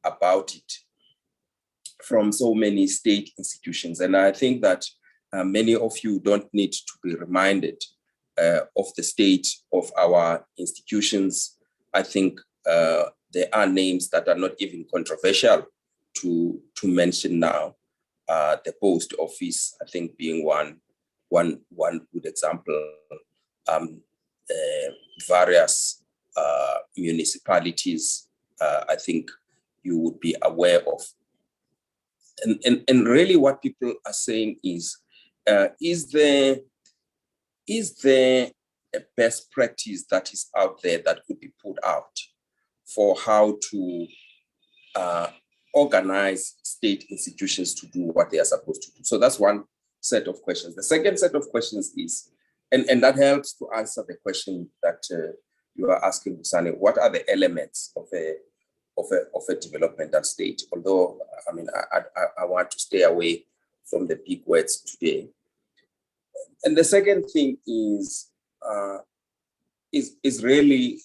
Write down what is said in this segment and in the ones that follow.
about it from so many state institutions. And I think that many of you don't need to be reminded of the state of our institutions. I think there are names that are not even controversial to mention now. The post office, I think, being one good example. Various municipalities, I think you would be aware of. And really what people are saying is there a best practice that is out there that could be put out for how to organize state institutions to do what they are supposed to do? So that's one set of questions. The second set of questions is, and that helps to answer the question that you are asking, Busani, what are the elements of a developmental state? Although, I mean, I want to stay away from the big words today. And the second thing is really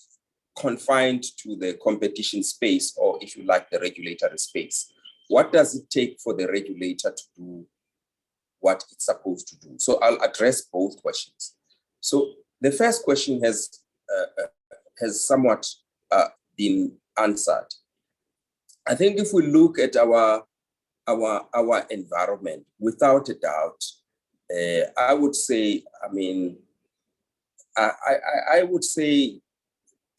confined to the competition space, or if you like, the regulatory space. What does it take for the regulator to do what it's supposed to do? So I'll address both questions. So the first question has somewhat been answered. I think if we look at our environment, without a doubt, I would say, I mean, I would say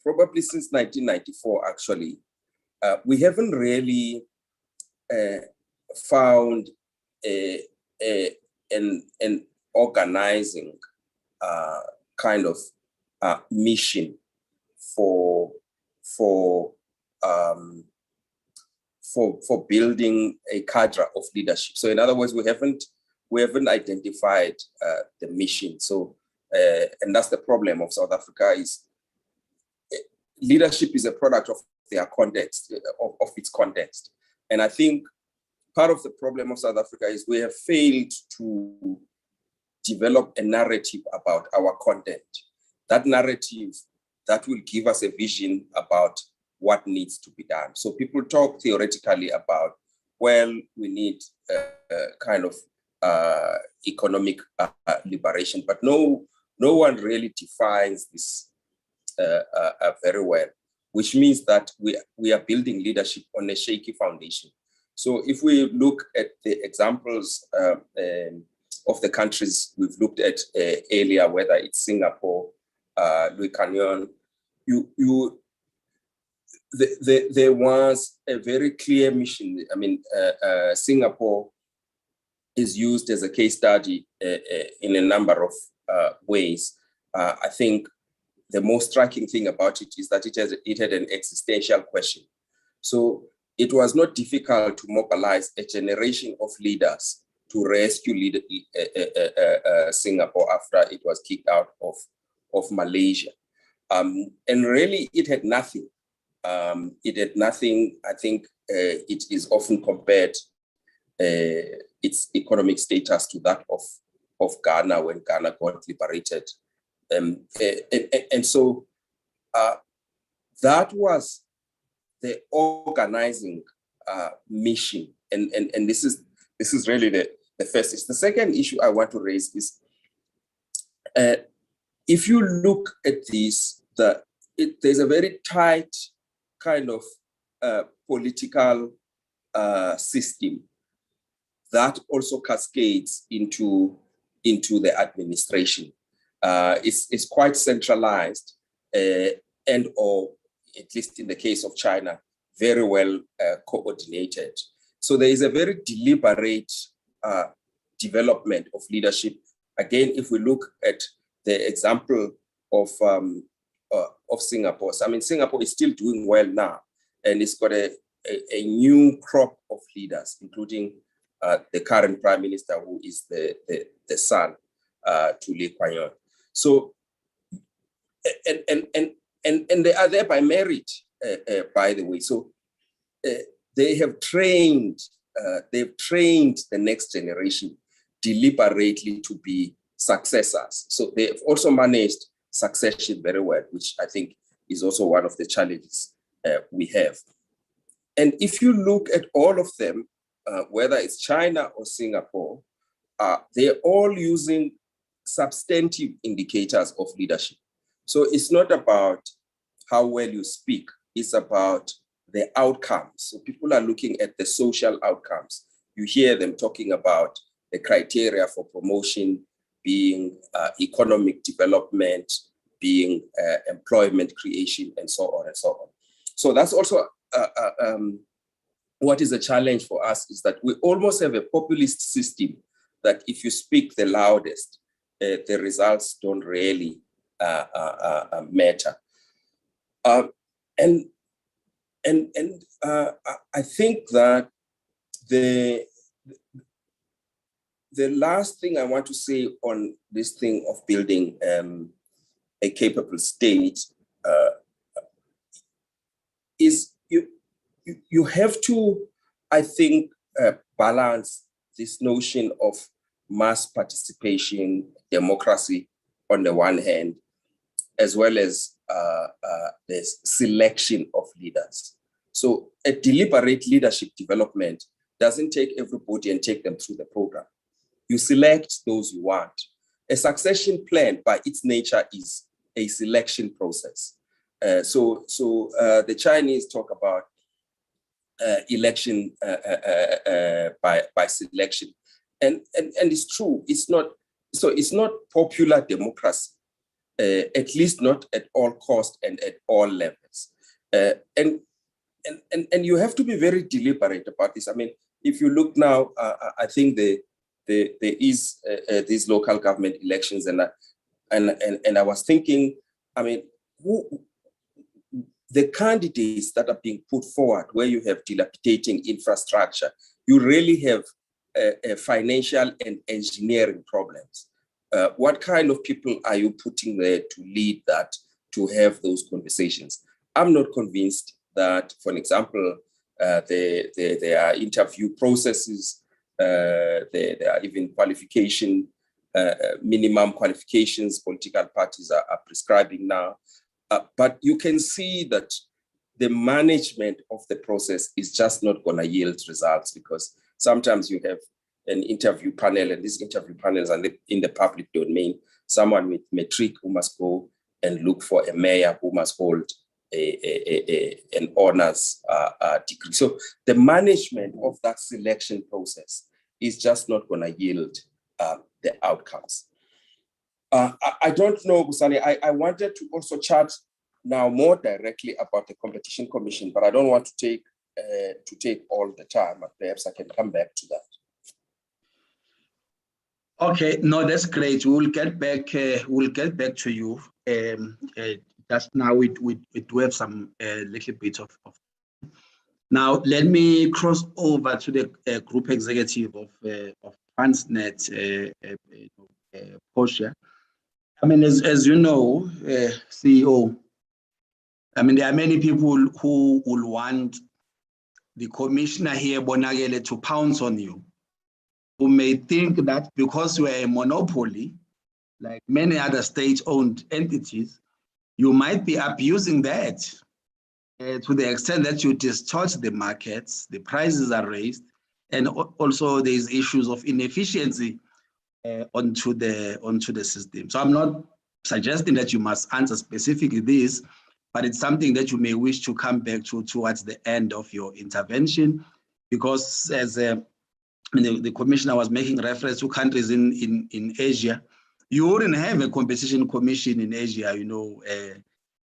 probably since 1994, actually, we haven't really found an organizing kind of mission for building a cadre of leadership. So in other words, we haven't identified the mission. So and that's the problem of South Africa, is leadership is a product of their context, of its context. And I think part of the problem of South Africa is we have failed to develop a narrative about our content. That narrative that will give us a vision about what needs to be done. So people talk theoretically about, well, we need kind of economic liberation, but no one really defines this very well, which means that we are building leadership on a shaky foundation. So if we look at the examples of the countries we've looked at earlier, whether it's Singapore, Louis Canyon, there was a very clear mission. I mean, Singapore is used as a case study in a number of ways. I think the most striking thing about it is that it had an existential question. So it was not difficult to mobilize a generation of leaders to rescue Singapore after it was kicked out of Malaysia. And really, it had nothing. It had nothing. I think it is often compared its economic status to that of Ghana when Ghana got liberated. And so that was the organizing mission. And this is really the first issue. The second issue I want to raise is, if you look at this, there's a very tight kind of political system that also cascades into the administration. It's quite centralized, and or at least in the case of China, very well coordinated. So there is a very deliberate development of leadership. Again, if we look at the example of Singapore, so, I mean, Singapore is still doing well now, and it's got a new crop of leaders, including the current prime minister, who is the son to Lee Kuan Yew. So, and they are there by merit, by the way. So they have trained, they've trained the next generation deliberately to be successors. So they've also managed succession very well, which I think is also one of the challenges we have. And if you look at all of them, whether it's China or Singapore, they're all using substantive indicators of leadership. So it's not about how well you speak, it's about the outcomes. So people are looking at the social outcomes. You hear them talking about the criteria for promotion being economic development, being employment creation, and so on and so on. So that's also what is a challenge for us, is that we almost have a populist system that if you speak the loudest, the results don't really matter. And I think that the last thing I want to say on this thing of building a capable state is you have to, I think, balance this notion of mass participation, democracy on the one hand, as well as the selection of leaders. So a deliberate leadership development doesn't take everybody and take them through the program. You select those you want. A succession plan by its nature is a selection process. So the Chinese talk about election by selection. And it's true, it's not popular democracy, at least not at all costs and at all levels. And you have to be very deliberate about this. I mean, if you look now, I think there is these local government elections, and I was thinking, I mean, the candidates that are being put forward, where you have dilapidating infrastructure, you really have financial and engineering problems. What kind of people are you putting there to lead that, to have those conversations? I'm not convinced that, for example, there are interview processes, there are even qualification, minimum qualifications political parties are prescribing now. But you can see that the management of the process is just not going to yield results, because sometimes you have an interview panel, and these interview panels are in the public domain. Someone with matric who must go and look for a mayor who must hold an honors degree. So the management of that selection process is just not going to yield the outcomes. I don't know, Busani, I wanted to also chat now more directly about the Competition Commission, but I don't want to take all the time. Perhaps I can come back to that. Okay, no, that's great. We'll get back to you. Just now we do have some little bit of. Now let me cross over to the group executive of Transnet, Portia. I mean, as you know, CEO, I mean, there are many people who will want the commissioner here, Bonagele, to pounce on you, who may think that because you are a monopoly, like many other state-owned entities, you might be abusing that to the extent that you distort the markets, the prices are raised, and also there's issues of inefficiency onto the system. So I'm not suggesting that you must answer specifically this, but it's something that you may wish to come back to towards the end of your intervention, because as the commissioner was making reference to countries in Asia, you wouldn't have a competition commission in Asia, you know,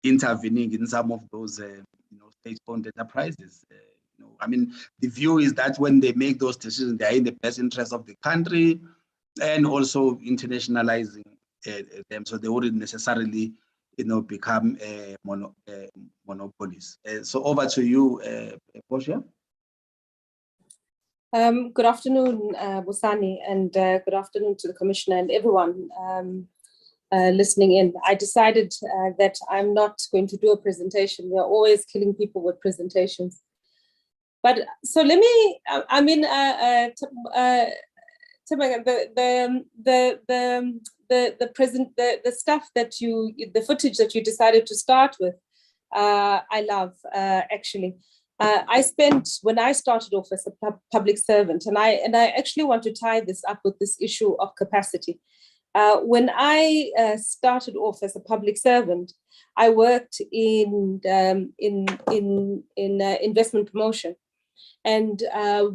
intervening in some of those state-owned enterprises. I mean, the view is that when they make those decisions, they are in the best interest of the country and also internationalizing them, so they wouldn't necessarily, become monopolies. So over to you, Portia. Good afternoon, Busani, and good afternoon to the Commissioner and everyone listening in. I decided that I'm not going to do a presentation. We're always killing people with presentations. But so let me, the stuff that the footage that you decided to start with, I love actually. when I started off as a public servant, and I actually want to tie this up with this issue of capacity. When I started off as a public servant, I worked in investment promotion. And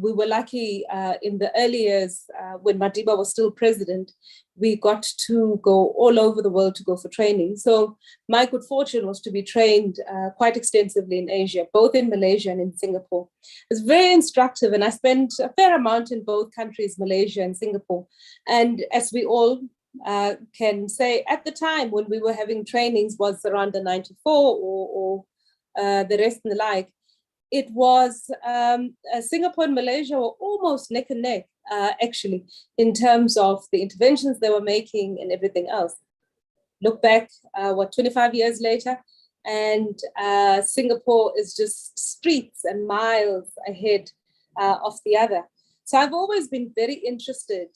we were lucky in the early years when Madiba was still president, we got to go all over the world to go for training. So my good fortune was to be trained quite extensively in Asia, both in Malaysia and in Singapore. It was very instructive, and I spent a fair amount in both countries, Malaysia and Singapore. And as we all can say, at the time when we were having trainings was around the 94 or the rest and the like, it was Singapore and Malaysia were almost neck and neck, actually, in terms of the interventions they were making and everything else. Look back, 25 years later, and Singapore is just streets and miles ahead of the other. So I've always been very interested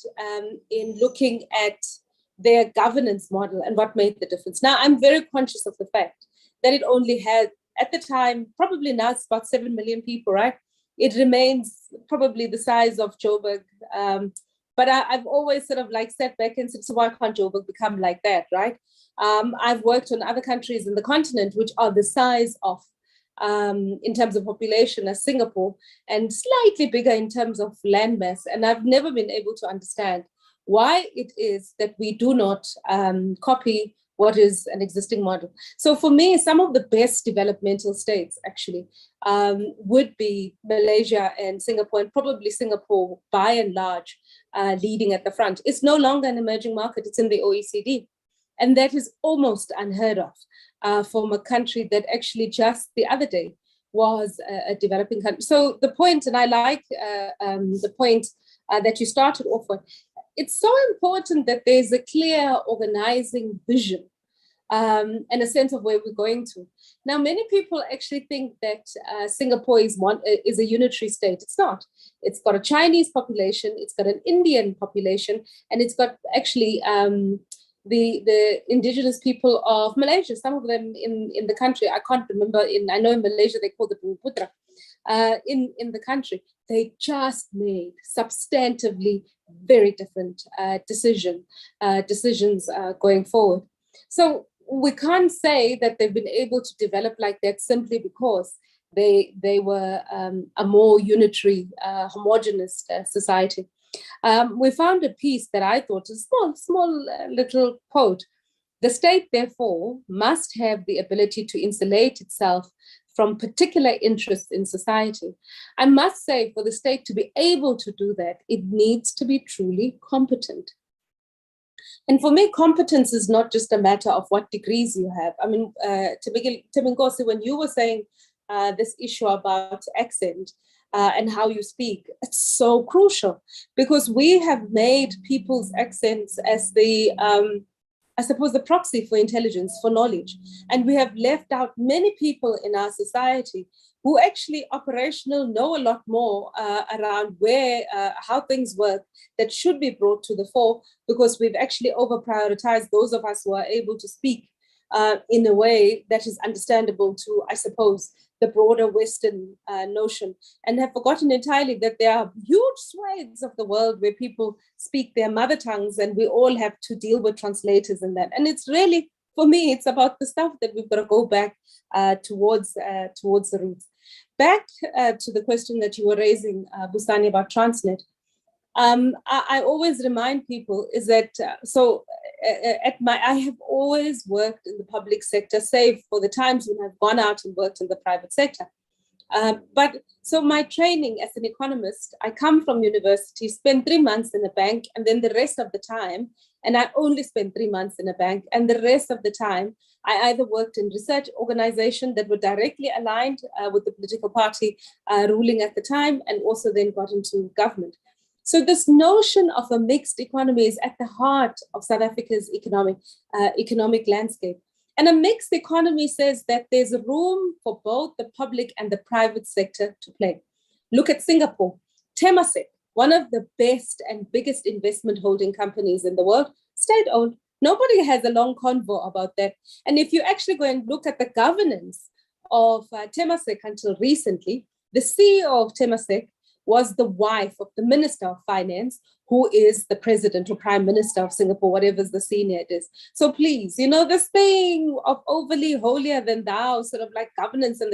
in looking at their governance model and what made the difference. Now, I'm very conscious of the fact that it only had, at the time, probably now it's about 7 million people, right? It remains probably the size of Joburg. But I've always sort of like sat back and said, so why can't Joburg become like that, right? I've worked on other countries in the continent, which are the size of, in terms of population, as Singapore, and slightly bigger in terms of landmass. And I've never been able to understand why it is that we do not copy what is an existing model. So for me, some of the best developmental states actually would be Malaysia and Singapore, and probably Singapore by and large leading at the front. It's no longer an emerging market, it's in the OECD. And that is almost unheard of from a country that actually just the other day was a developing country. So the point, and I like the point that you started off with, it's so important that there's a clear organizing vision and a sense of where we're going to. Now, many people actually think that Singapore is a unitary state. It's not. It's got a Chinese population, it's got an Indian population, and it's got actually the indigenous people of Malaysia, some of them in the country. I can't remember, I know in Malaysia they call it Putra. In the country, they just made substantively very different decisions going forward. So we can't say that they've been able to develop like that simply because they were a more unitary, homogenous society. We found a piece that I thought was a small little quote. The state, therefore, must have the ability to insulate itself from particular interests in society. I must say, for the state to be able to do that, it needs to be truly competent. And for me, competence is not just a matter of what degrees you have. I mean, Timinkosi, when you were saying this issue about accent and how you speak, it's so crucial because we have made people's accents as the I suppose, the proxy for intelligence, for knowledge. And we have left out many people in our society who actually operational know a lot more around how things work that should be brought to the fore, because we've actually over-prioritized those of us who are able to speak in a way that is understandable to, I suppose, the broader Western notion, and have forgotten entirely that there are huge swathes of the world where people speak their mother tongues, and we all have to deal with translators in that. And it's really, for me, it's about the stuff that we've got to go back towards the roots. Back to the question that you were raising, Busani, about Transnet. I always remind people is that, I have always worked in the public sector, save for the times when I've gone out and worked in the private sector. So my training as an economist, I come from university, spend 3 months in a bank, and then the rest of the time, and I only spent 3 months in a bank, and the rest of the time, I either worked in research organizations that were directly aligned with the political party ruling at the time, and also then got into government. So this notion of a mixed economy is at the heart of South Africa's economic landscape. And a mixed economy says that there's room for both the public and the private sector to play. Look at Singapore. Temasek, one of the best and biggest investment holding companies in the world, state-owned. Nobody has a long convo about that. And if you actually go and look at the governance of Temasek until recently, The CEO of Temasek was the wife of the Minister of Finance, who is the President or Prime Minister of Singapore, whatever the senior it is. So please, this thing of overly holier than thou, sort of like governance, and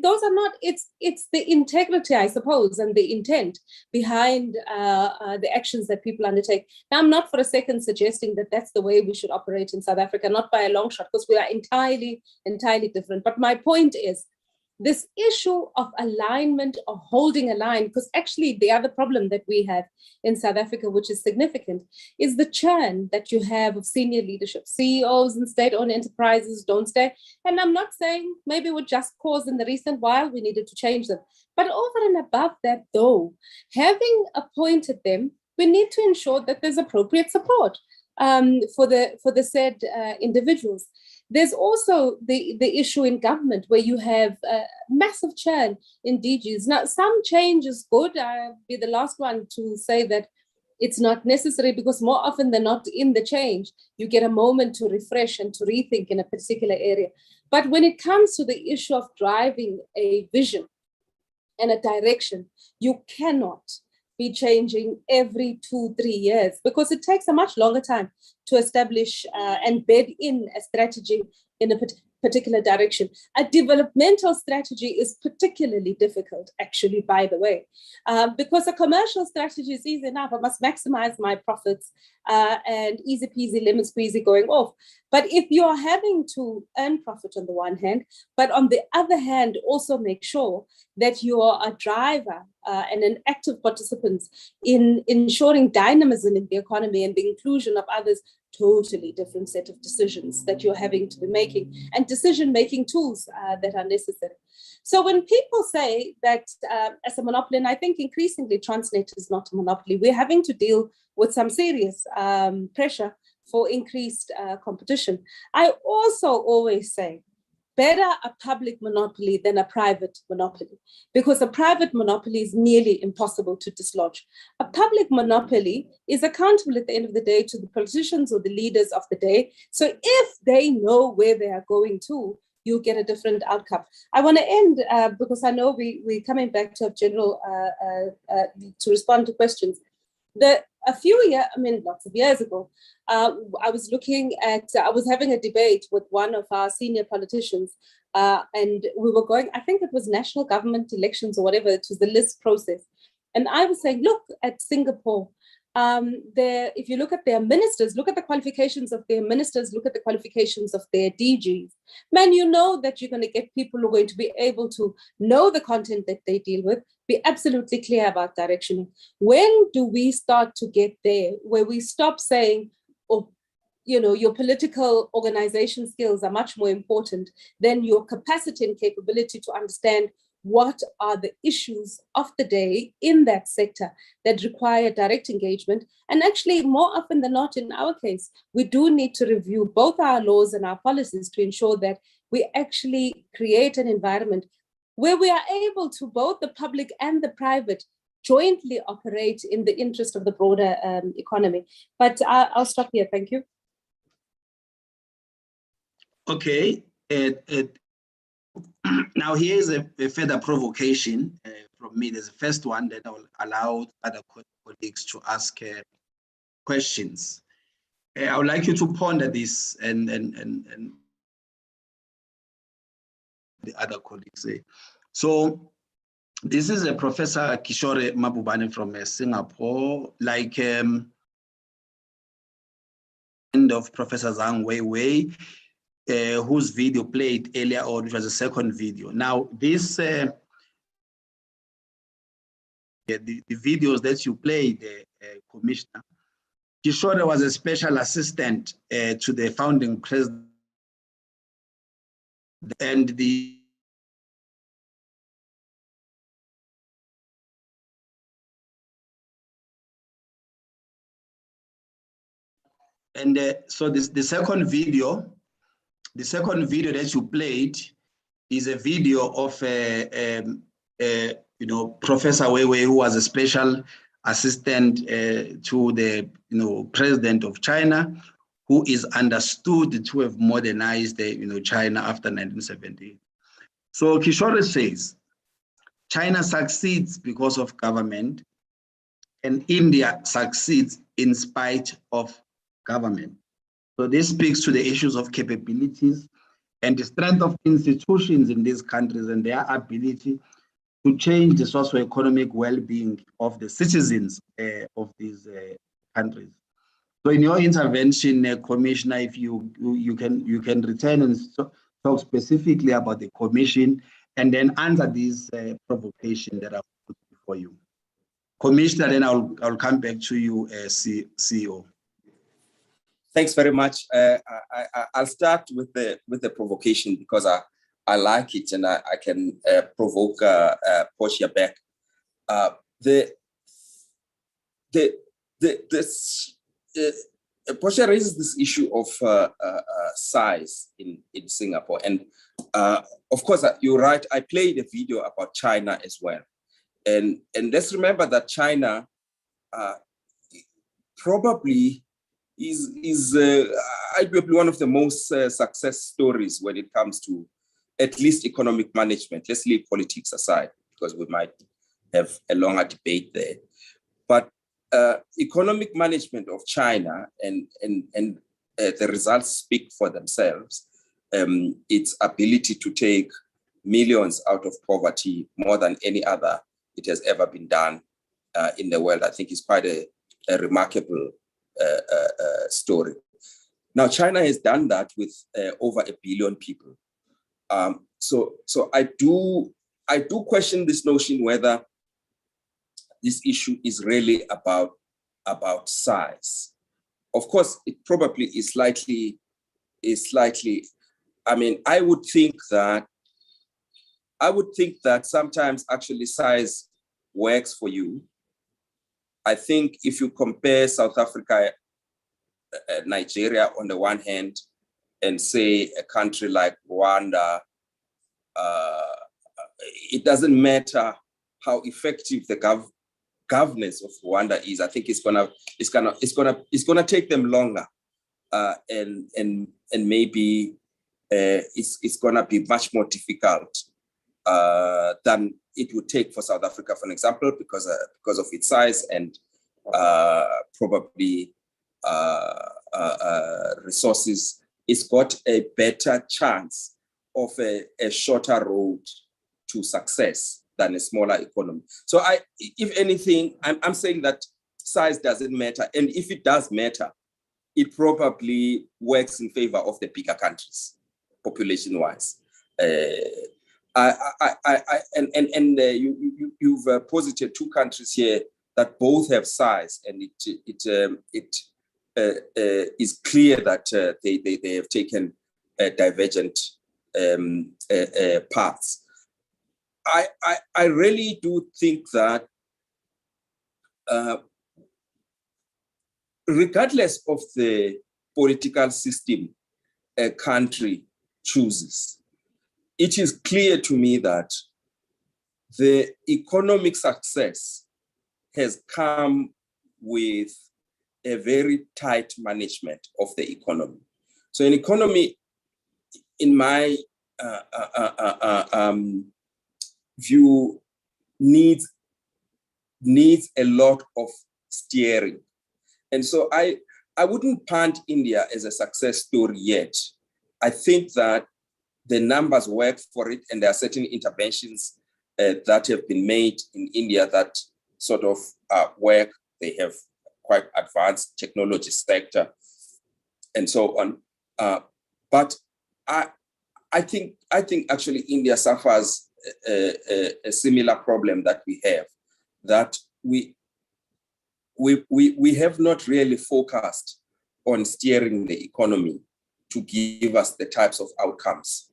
those are not, it's the integrity, I suppose, and the intent behind the actions that people undertake. Now, I'm not for a second suggesting that that's the way we should operate in South Africa, not by a long shot, because we are entirely different. But my point is, this issue of alignment or holding a line, because actually the other problem that we have in South Africa, which is significant, is the churn that you have of senior leadership. CEOs and state-owned enterprises don't stay. And I'm not saying maybe with just cause in the recent while we needed to change them. But over and above that, though, having appointed them, we need to ensure that there's appropriate support for the said individuals. There's also the issue in government where you have massive churn in DGs. Now, some change is good. I'll be the last one to say that it's not necessary, because more often than not in the change, you get a moment to refresh and to rethink in a particular area. But when it comes to the issue of driving a vision and a direction, you cannot be changing every 2-3 years, because it takes a much longer time to establish and bed in a strategy in a particular direction. A developmental strategy is particularly difficult, actually, by the way, because a commercial strategy is easy enough. I must maximize my profits and easy peasy lemon squeezy going off. But if you're having to earn profit on the one hand, but on the other hand, also make sure that you're a driver and an active participant in ensuring dynamism in the economy and the inclusion of others, totally different set of decisions that you're having to be making and decision-making tools that are necessary. So when people say that as a monopoly, and I think increasingly Transnet is not a monopoly, we're having to deal with some serious pressure for increased competition. I also always say, better a public monopoly than a private monopoly, because a private monopoly is nearly impossible to dislodge. A public monopoly is accountable at the end of the day to the politicians or the leaders of the day. So if they know where they are going to, you get a different outcome. I want to end, because I know we're coming back to a general, to respond to questions. Lots of years ago, I was having a debate with one of our senior politicians, and we were going, I think it was national government elections or whatever, it was the list process. And I was saying, look at Singapore. If you look at their ministers, look at the qualifications of their ministers, look at the qualifications of their DGs. Man, you know that you're going to get people who are going to be able to know the content that they deal with, be absolutely clear about direction. When do we start to get there, where we stop saying, oh, your political organization skills are much more important than your capacity and capability to understand what are the issues of the day in that sector that require direct engagement. And actually, more often than not, in our case, we do need to review both our laws and our policies to ensure that we actually create an environment where we are able to, both the public and the private, jointly operate in the interest of the broader economy. But I'll stop here. Thank you. Okay. Now, here's a further provocation from me. There's the first one that I will allow other colleagues to ask questions. I would like you to ponder this and the other colleagues say. So this is a Professor Kishore Mabubani from Singapore, like end of Professor Zhang Weiwei, whose video played earlier on, which was the second video. Now, this the videos that you played, Commissioner, Kishore was a special assistant to the founding president, and so the second video that you played is a video of Professor Weiwei, who was a special assistant to the president of China, who is understood to have modernized China after 1978. So Kishore says, China succeeds because of government, and India succeeds in spite of government. So this speaks to the issues of capabilities and the strength of institutions in these countries and their ability to change the socio-economic well-being of the citizens of these countries. So in your intervention, Commissioner, if you can return and talk specifically about the Commission and then answer these provocations that I've put before you. Commissioner, then I'll come back to you, CEO. Thanks very much. I'll start with the provocation because I like it and I can provoke Portia back. Portia raises this issue of size in Singapore, and of course you're right. I played a video about China as well, and let's remember that China probably is arguably one of the most success stories when it comes to at least economic management. Let's leave politics aside because we might have a longer debate there. But economic management of China and the results speak for themselves. Its ability to take millions out of poverty more than any other it has ever been done in the world, I think is quite a remarkable story. Now, China has done that with over 1 billion people. So I do question this notion whether this issue is really about size. Of course, it probably is slightly. I mean, I would think that sometimes actually size works for you. I think if you compare South Africa, Nigeria on the one hand, and say a country like Rwanda, it doesn't matter how effective the governance of Rwanda is. I think it's gonna take them longer, and maybe it's gonna be much more difficult than it would take for South Africa, for example, because of its size and probably resources. It's got a better chance of a shorter road to success than a smaller economy. So if anything, I'm saying that size doesn't matter. And if it does matter, it probably works in favor of the bigger countries, population-wise. You've posited 2 countries here that both have size, and it is clear that they have taken divergent paths. I really do think that regardless of the political system a country chooses, it is clear to me that the economic success has come with a very tight management of the economy. So an economy, in my view, needs a lot of steering. And so I wouldn't punt India as a success story yet. I think that the numbers work for it, and there are certain interventions that have been made in India that sort of work. They have quite advanced technology sector and so on. But I think actually India suffers a similar problem that we have, that we have not really focused on steering the economy to give us the types of outcomes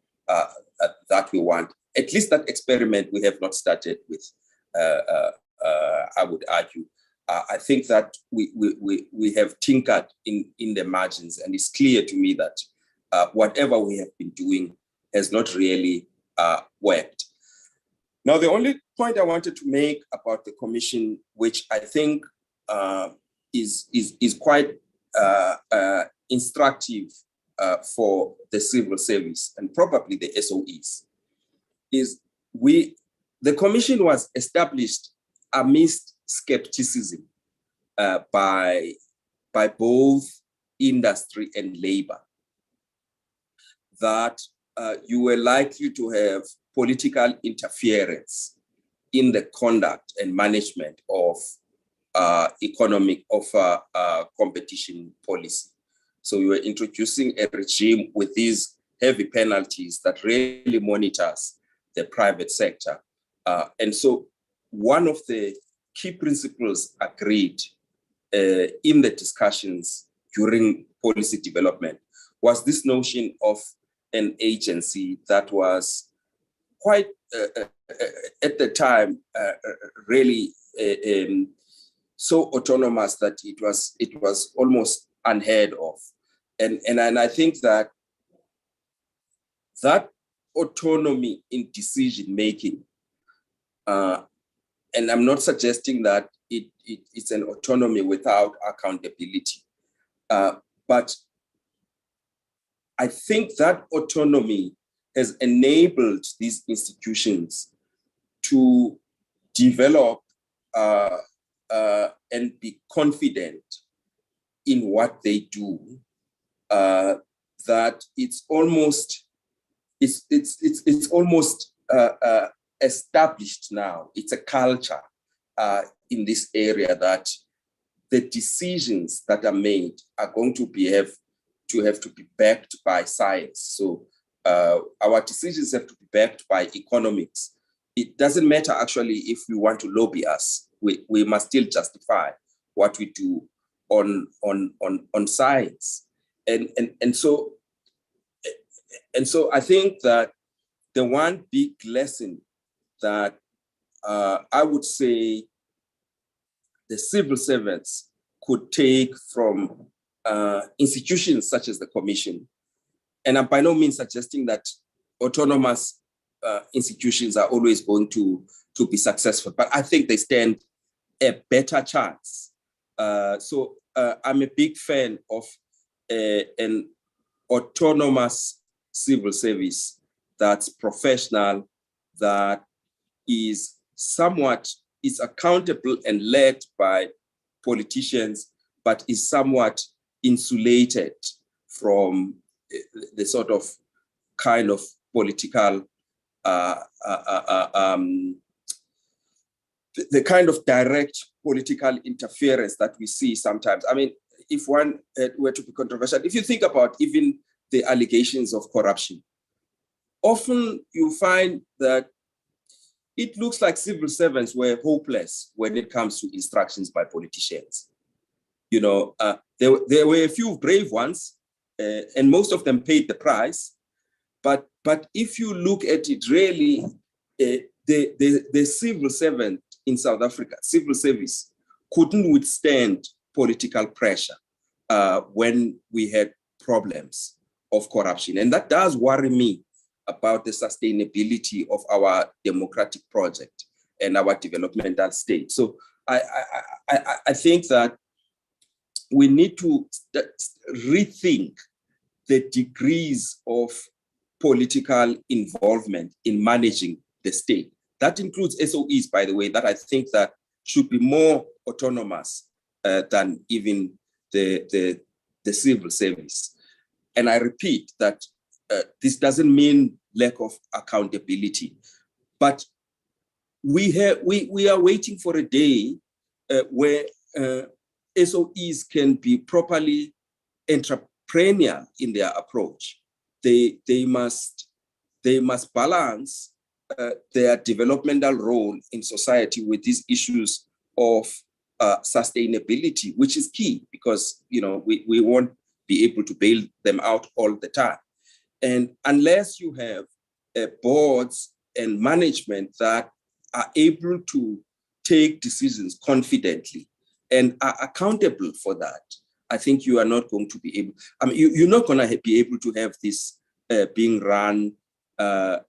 that we want. At least that experiment we have not started with, I would argue. I think that we have tinkered in the margins, and it's clear to me that whatever we have been doing has not really worked. Now, the only point I wanted to make about the commission, which I think is quite instructive for the civil service and probably the SOEs, is we the commission was established amidst skepticism by both industry and labor, that you were likely to have political interference in the conduct and management of competition policy. So we were introducing a regime with these heavy penalties that really monitors the private sector. And so one of the key principles agreed in the discussions during policy development was this notion of an agency that was quite, at the time, really so autonomous that it was almost unheard of. And I think that autonomy in decision making, and I'm not suggesting that it's an autonomy without accountability, but I think that autonomy has enabled these institutions to develop and be confident in what they do, that it's almost established now. It's a culture in this area that the decisions that are made are going to have to be backed by science. So our decisions have to be backed by economics. It doesn't matter actually if we want to lobby us. We must still justify what we do on science. And so I think that the one big lesson that I would say the civil servants could take from institutions such as the Commission, and I'm by no means suggesting that autonomous institutions are always going to be successful, but I think they stand a better chance. So I'm a big fan of an autonomous civil service that's professional, that is accountable and led by politicians, but is somewhat insulated from the sort of kind of political, the kind of direct political interference that we see sometimes. I mean, if one were to be controversial, if you think about even the allegations of corruption, often you find that it looks like civil servants were hopeless when it comes to instructions by politicians. You know, there were a few brave ones, and most of them paid the price. But if you look at it, really, the civil servant in South Africa, civil service, couldn't withstand political pressure when we had problems of corruption. And that does worry me about the sustainability of our democratic project and our developmental state. So I think that we need to rethink the degrees of political involvement in managing the state. That includes SOEs, by the way, that I think that should be more autonomous than even the civil service. And I repeat that this doesn't mean lack of accountability, but we are waiting for a day where SOEs can be properly entrepreneurial in their approach. They must balance their developmental role in society with these issues of sustainability, which is key because we won't be able to bail them out all the time. And unless you have boards and management that are able to take decisions confidently and are accountable for that, I think you are not going to be able, you're not going to be able to have this being run by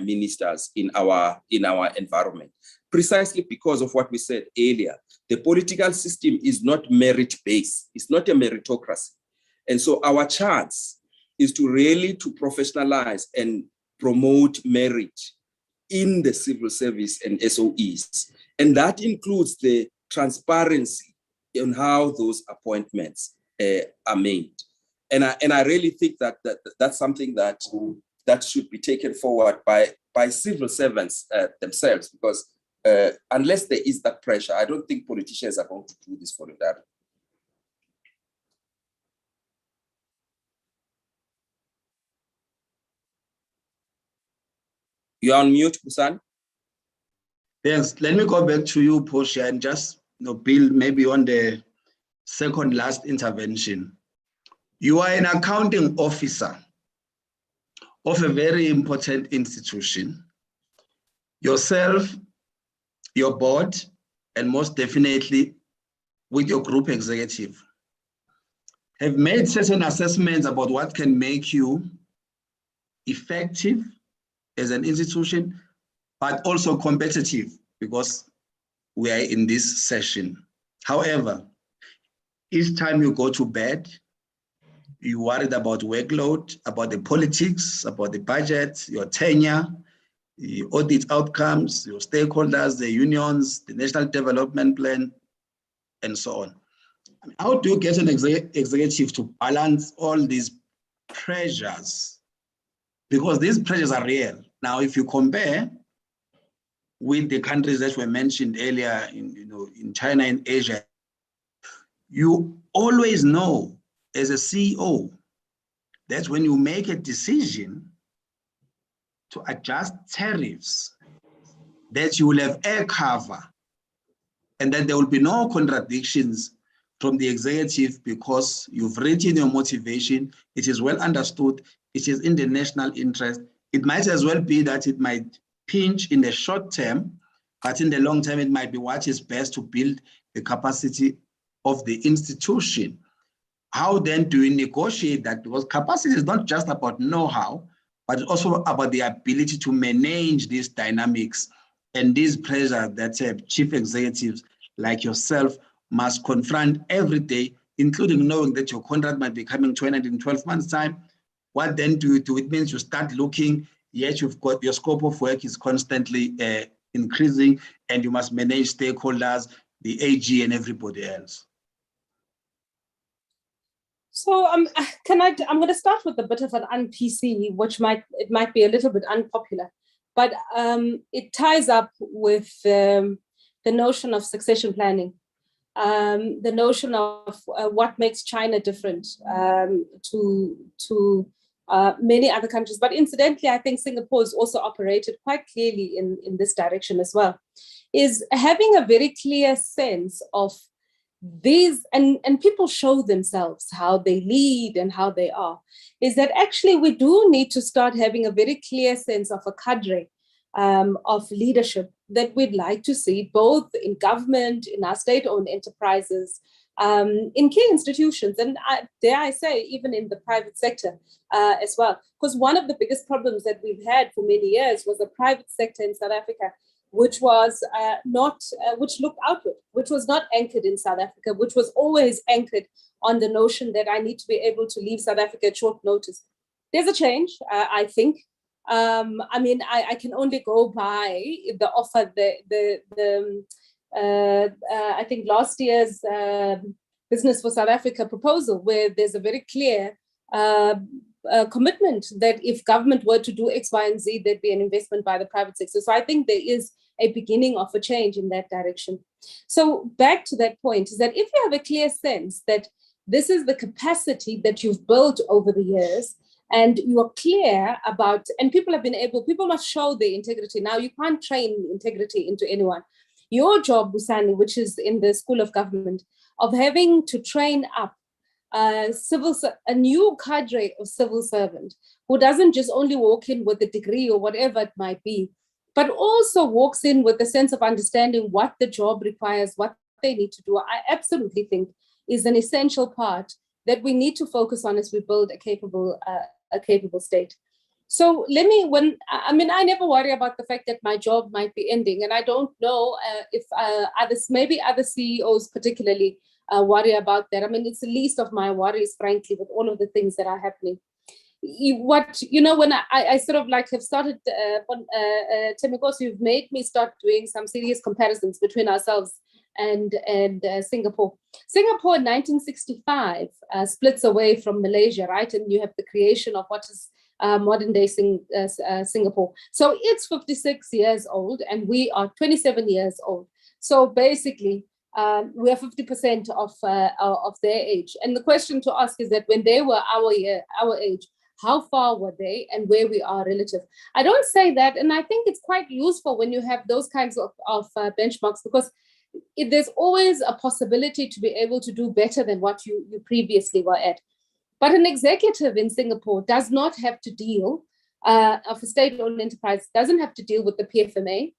ministers in our environment, precisely because of what we said earlier. The political system is not merit-based. It's not a meritocracy. And so our chance is to really to professionalize and promote merit in the civil service and SOEs. And that includes the transparency in how those appointments are made. And I really think that's something that should be taken forward by civil servants themselves, because unless there is that pressure, I don't think politicians are going to do this voluntarily. You're on mute, Busan. Yes, let me go back to you, Portia, and just build maybe on the second last intervention. You are an accounting officer of a very important institution. Yourself, your board, and most definitely with your group executive have made certain assessments about what can make you effective as an institution, but also competitive, because we are in this session. However, each time you go to bed, you're worried about workload, about the politics, about the budget, your tenure, the audit outcomes, your stakeholders, the unions, the national development plan, and so on. How do you get an executive to balance all these pressures? Because these pressures are real. Now, if you compare with the countries that were mentioned earlier in China and Asia, you always know as a CEO that when you make a decision to adjust tariffs, that you will have air cover and that there will be no contradictions from the executive, because you've written your motivation, it is well understood, it is in the national interest. It might as well be that it might pinch in the short term, but in the long term, it might be what is best to build the capacity of the institution. How then do we negotiate that? Because capacity is not just about know-how, but also about the ability to manage these dynamics and these pressures that chief executives like yourself must confront every day, including knowing that your contract might be coming to an end in 12 months' time. What then do you do? It means you start looking, yet you've got your scope of work is constantly increasing, and you must manage stakeholders, the AG, and everybody else. So I'm going to start with a bit of an un-PC, which might be a little bit unpopular, but it ties up with the notion of succession planning, the notion of what makes China different to many other countries. But incidentally, I think Singapore has also operated quite clearly in this direction as well, is having a very clear sense of these, and people show themselves how they lead and how they are, is that actually we do need to start having a very clear sense of a cadre of leadership that we'd like to see both in government, in our state-owned enterprises, in key institutions, and dare I say, even in the private sector as well. Because one of the biggest problems that we've had for many years was the private sector in South Africa, which was which looked outward, which was not anchored in South Africa, which was always anchored on the notion that I need to be able to leave South Africa at short notice. There's a change, I think. I mean, I can only go by the offer, I think last year's Business for South Africa proposal, where there's a very clear commitment that if government were to do X, Y, and Z, there'd be an investment by the private sector. So I think there is a beginning of a change in that direction. So back to that point is that if you have a clear sense that this is the capacity that you've built over the years, and you are clear about, and people must show their integrity. Now, you can't train integrity into anyone. Your job, Busani, which is in the School of Government, of having to train up a new cadre of civil servant who doesn't just only walk in with a degree or whatever it might be, but also walks in with a sense of understanding what the job requires, what they need to do. I absolutely think is an essential part that we need to focus on as we build a capable state. So I never worry about the fact that my job might be ending, and I don't know if other CEOs particularly worry about that. I mean, it's the least of my worries, frankly, with all of the things that are happening. when I sort of like have started, Temikos, you've made me start doing some serious comparisons between ourselves and Singapore. Singapore in 1965 splits away from Malaysia, right? And you have the creation of what is modern day Singapore. So it's 56 years old and we are 27 years old. So basically, we are 50% of their age. And the question to ask is that when they were our age, how far were they and where we are relative? I don't say that, and I think it's quite useful when you have those kinds of benchmarks, because there's always a possibility to be able to do better than what you previously were at. But an executive in Singapore does not have to deal, of a state-owned enterprise, doesn't have to deal with the PFMA,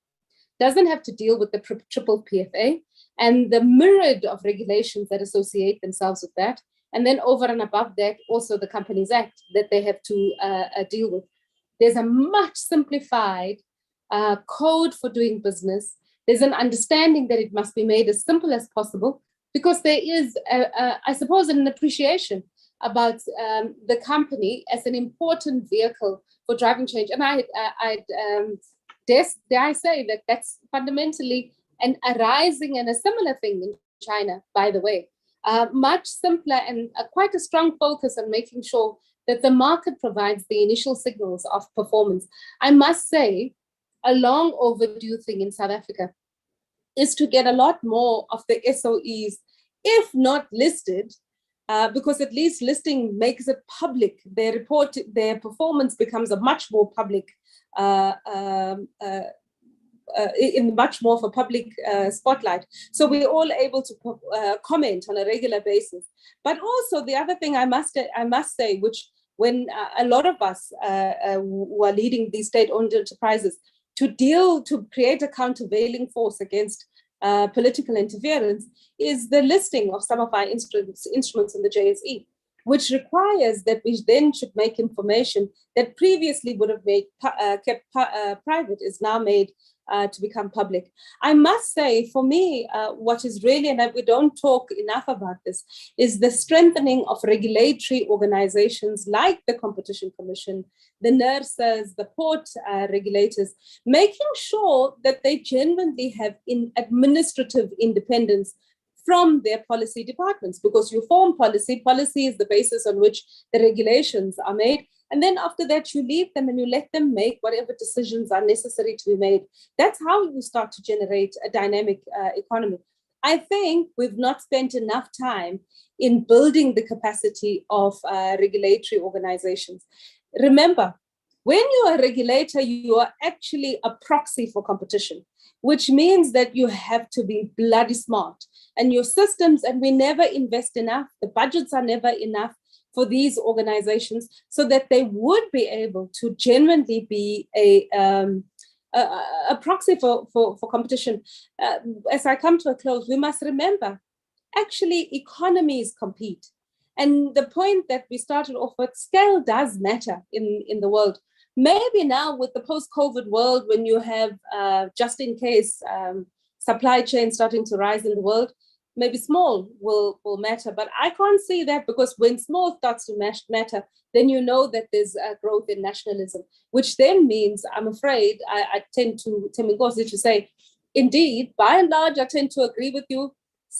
doesn't have to deal with the triple PFA, and the myriad of regulations that associate themselves with that. And then over and above that, also the Companies Act that they have to deal with. There's a much simplified code for doing business. There's an understanding that it must be made as simple as possible, because there is, I suppose, an appreciation about the company as an important vehicle for driving change. And dare I say that that's fundamentally an arising and a similar thing in China, by the way. Much simpler and quite a strong focus on making sure that the market provides the initial signals of performance. I must say, a long overdue thing in South Africa is to get a lot more of the SOEs, if not listed, because at least listing makes it public. Their performance becomes a much more public, in much more of a public spotlight. So we're all able to comment on a regular basis. But also the other thing I must say, which when a lot of us who are leading these state-owned enterprises to create a countervailing force against political interference, is the listing of some of our instruments in the JSE, which requires that we then should make information that previously would have kept private is now made to become public. I must say, for me, what is really, and we don't talk enough about this, is the strengthening of regulatory organizations like the Competition Commission, the NERSAs, the port regulators, making sure that they genuinely have administrative independence from their policy departments, because you form policy is the basis on which the regulations are made. And then after that, you leave them and you let them make whatever decisions are necessary to be made. That's how you start to generate a dynamic economy. I think we've not spent enough time in building the capacity of regulatory organizations. Remember, when you're a regulator, you are actually a proxy for competition, which means that you have to be bloody smart. And your systems, and we never invest enough, the budgets are never enough for these organizations, so that they would be able to genuinely be a proxy for competition. As I come to a close, we must remember, actually, economies compete. And the point that we started off with, scale does matter in the world. Maybe now with the post-COVID world, when you have, just in case, supply chain starting to rise in the world, maybe small will matter. But I can't see that, because when small starts to matter, then you know that there's a growth in nationalism, which then means, I'm afraid, I tend to, Temikosi, to say, indeed, by and large, I tend to agree with you.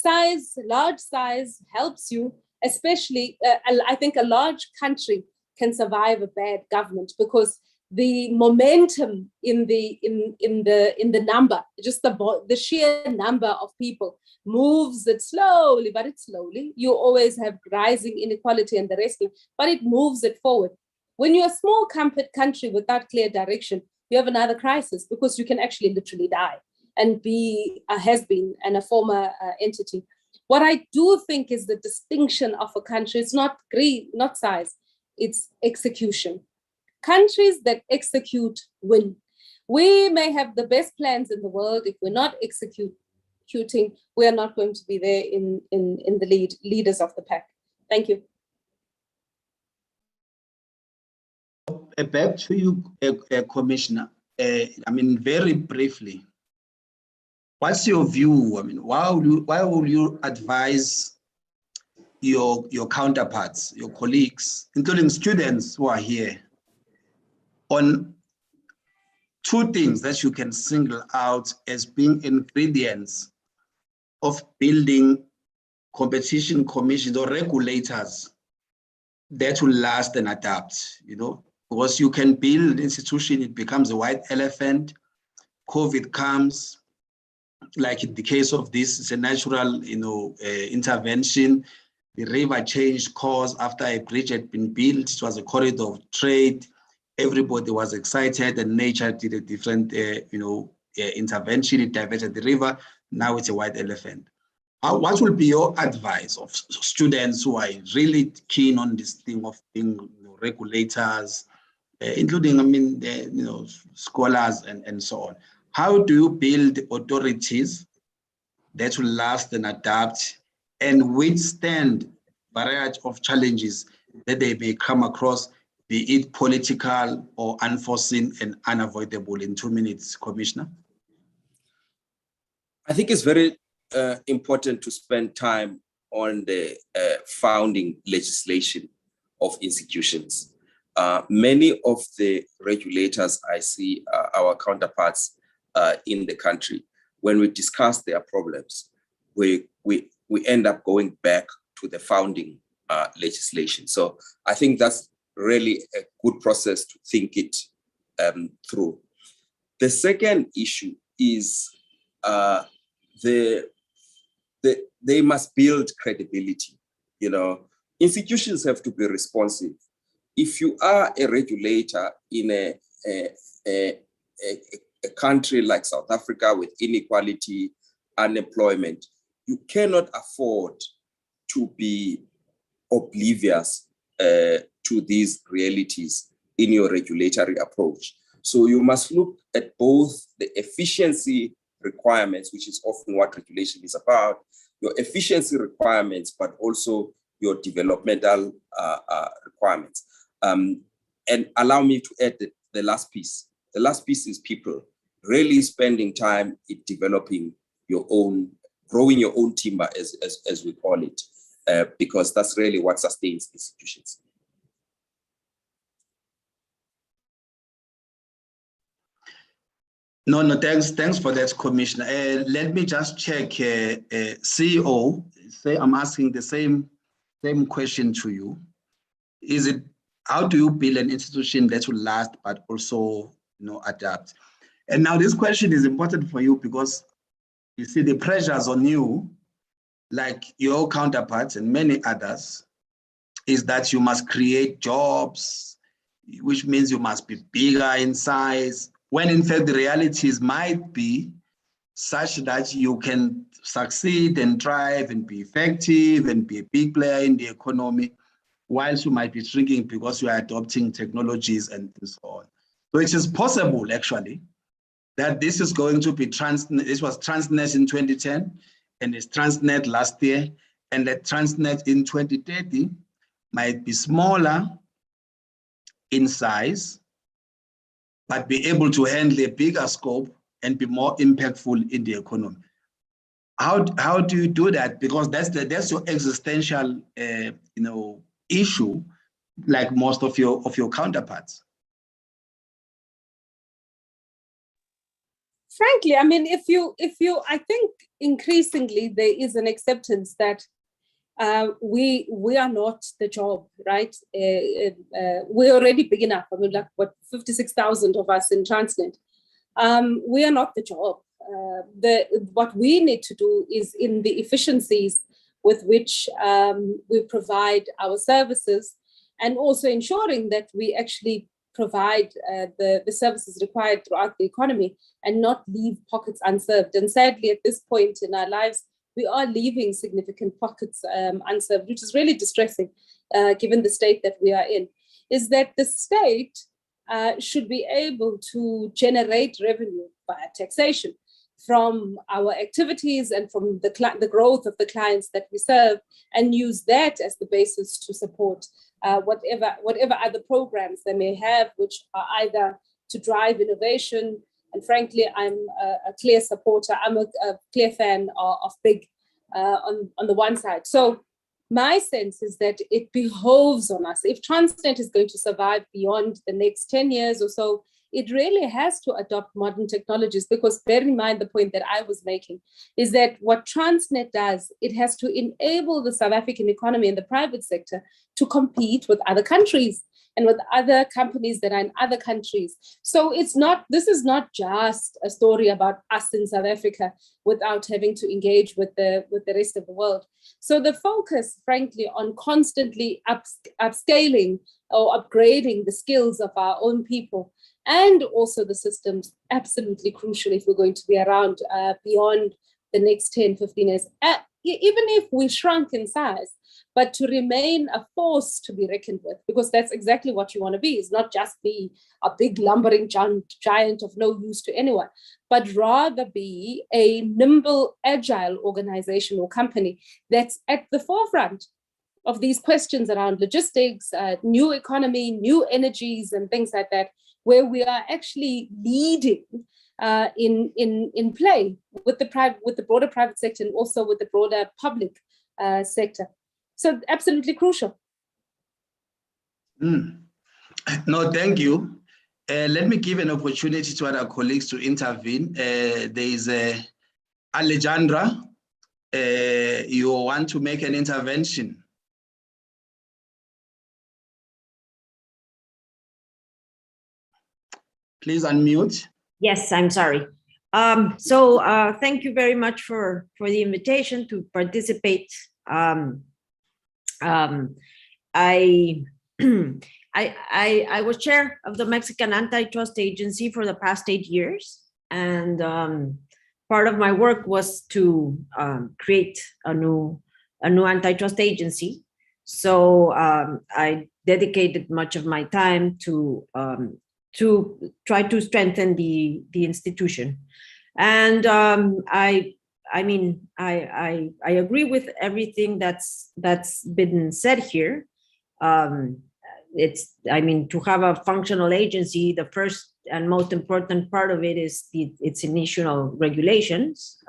Large size helps you, especially, I think a large country can survive a bad government, because the momentum in the number, just the sheer number of people moves it slowly, but it's slowly. You always have rising inequality and the rest, but it moves it forward. When you're a small country without clear direction, you have another crisis, because you can actually literally die and be a has-been and a former entity. What I do think is the distinction of a country is not greed, not size, it's execution. Countries that execute win. We may have the best plans in the world. If we're not executing, we are not going to be there in the leaders of the pack. Thank you. Back to you, Commissioner. I mean, very briefly, what's your view? I mean, why will you advise your counterparts, your colleagues, including students who are here, on two things that you can single out as being ingredients of building competition commissions or regulators that will last and adapt, because you can build an institution, it becomes a white elephant, COVID comes, like in the case of this, it's a natural, intervention. The river changed course after a bridge had been built. It was a corridor of trade. Everybody was excited, and nature did a different, intervention. It diverted the river. Now it's a white elephant. What will be your advice of students who are really keen on this thing of being regulators, including, scholars and so on? How do you build authorities that will last and adapt and withstand variety of challenges that they may come across, be it political or unforeseen and unavoidable? In 2 minutes, Commissioner. I think it's very important to spend time on the founding legislation of institutions. Many of the regulators I see our counterparts in the country. When we discuss their problems, we end up going back to the founding legislation. So I think that's really a good process to think it through. The second issue is they must build credibility. Institutions have to be responsive. If you are a regulator in a country like South Africa with inequality, unemployment, you cannot afford to be oblivious to these realities in your regulatory approach. So you must look at both the efficiency requirements, which is often what regulation is about, your efficiency requirements, but also your developmental requirements. And allow me to add the last piece. The last piece is people really spending time in developing your own, growing your own timber, as we call it, because that's really what sustains institutions. No, thanks for that, Commissioner. Let me just check, CEO. I'm asking the same question to you. How do you build an institution that will last but also adapt? And now this question is important for you because you see the pressures on you, like your counterparts and many others, is that you must create jobs, which means you must be bigger in size, when in fact the realities might be such that you can succeed and thrive and be effective and be a big player in the economy, whilst you might be shrinking because you are adopting technologies and so on. So it is possible, actually, that this is going to be this was Transnet in 2010, and it's Transnet last year, and that Transnet in 2030 might be smaller in size, but be able to handle a bigger scope and be more impactful in the economy. How do you do that? Because that's your existential issue, like most of your counterparts. Frankly, I mean, I think increasingly there is an acceptance that we are not the job, right? We're already big enough. I mean, like 56,000 of us in Transnet. We are not the job. What we need to do is in the efficiencies with which we provide our services, and also ensuring that we actually provide the services required throughout the economy and not leave pockets unserved. And sadly, at this point in our lives, we are leaving significant pockets unserved, which is really distressing, given the state that we are in, is that the state should be able to generate revenue via taxation from our activities and from the growth of the clients that we serve, and use that as the basis to support whatever other programs they may have, which are either to drive innovation. And frankly, I'm a clear supporter. I'm a clear fan of big on the one side. So my sense is that it behoves on us. If Transnet is going to survive beyond the next 10 years or so, it really has to adopt modern technologies, because bear in mind the point that I was making is that what Transnet does, it has to enable the South African economy and the private sector to compete with other countries and with other companies that are in other countries. So this is not just a story about us in South Africa without having to engage with the rest of the world. So the focus, frankly, on constantly upscaling or upgrading the skills of our own people and also the systems, absolutely crucial if we're going to be around beyond the next 10, 15 years, even if we shrunk in size, but to remain a force to be reckoned with, because that's exactly what you want to be. It's not just be a big lumbering giant of no use to anyone, but rather be a nimble, agile organization or company that's at the forefront of these questions around logistics, new economy, new energies, and things like that, where we are actually leading in play with the broader private sector and also with the broader public sector. So absolutely crucial. No, thank you. Let me give an opportunity to other colleagues to intervene. There is Alejandra. You want to make an intervention? Please unmute. Yes, I'm sorry. Thank you very much for the invitation to participate. I was chair of the Mexican Antitrust Agency for the past 8 years, and part of my work was to create a new antitrust agency. So I dedicated much of my time to try to strengthen the institution. And I agree with everything that's been said here. To have a functional agency, the first and most important part of it is its initial regulations.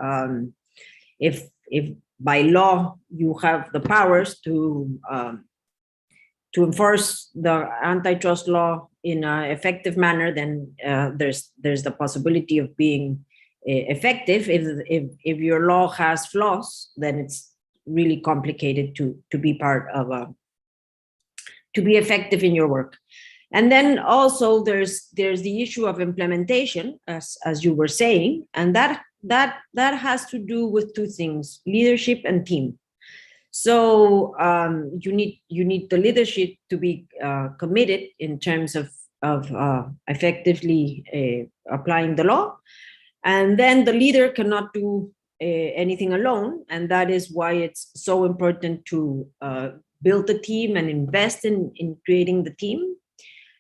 If by law you have the powers to enforce the antitrust law in an effective manner, then there's the possibility of being effective. If your law has flaws, then it's really complicated to be part of to be effective in your work. And then also there's the issue of implementation, as you were saying, and that has to do with two things: leadership and team. So you need the leadership to be committed in terms of effectively applying the law, and then the leader cannot do anything alone, and that is why it's so important to build a team and invest in creating the team.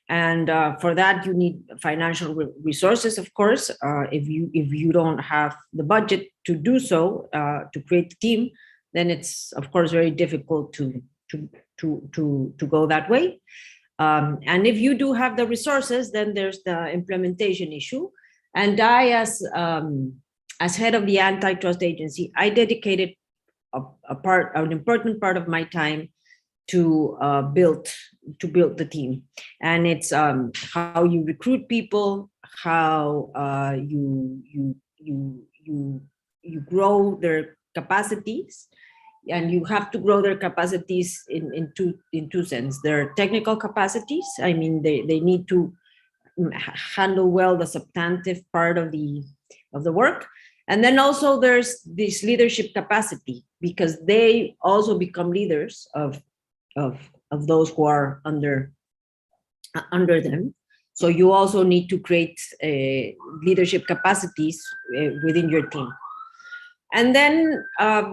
And for that, you need financial resources, of course. If you don't have the budget to do so, to create the team, then it's of course very difficult to go that way. And if you do have the resources, then there's the implementation issue. And I, as head of the antitrust agency, I dedicated an important part of my time to build the team. And it's how you recruit people, how you grow their capacities, and you have to grow their capacities in two senses. Their technical capacities. I mean, they need to handle well the substantive part of the work. And then also there's this leadership capacity, because they also become leaders of those who are under them. So you also need to create leadership capacities within your team. And then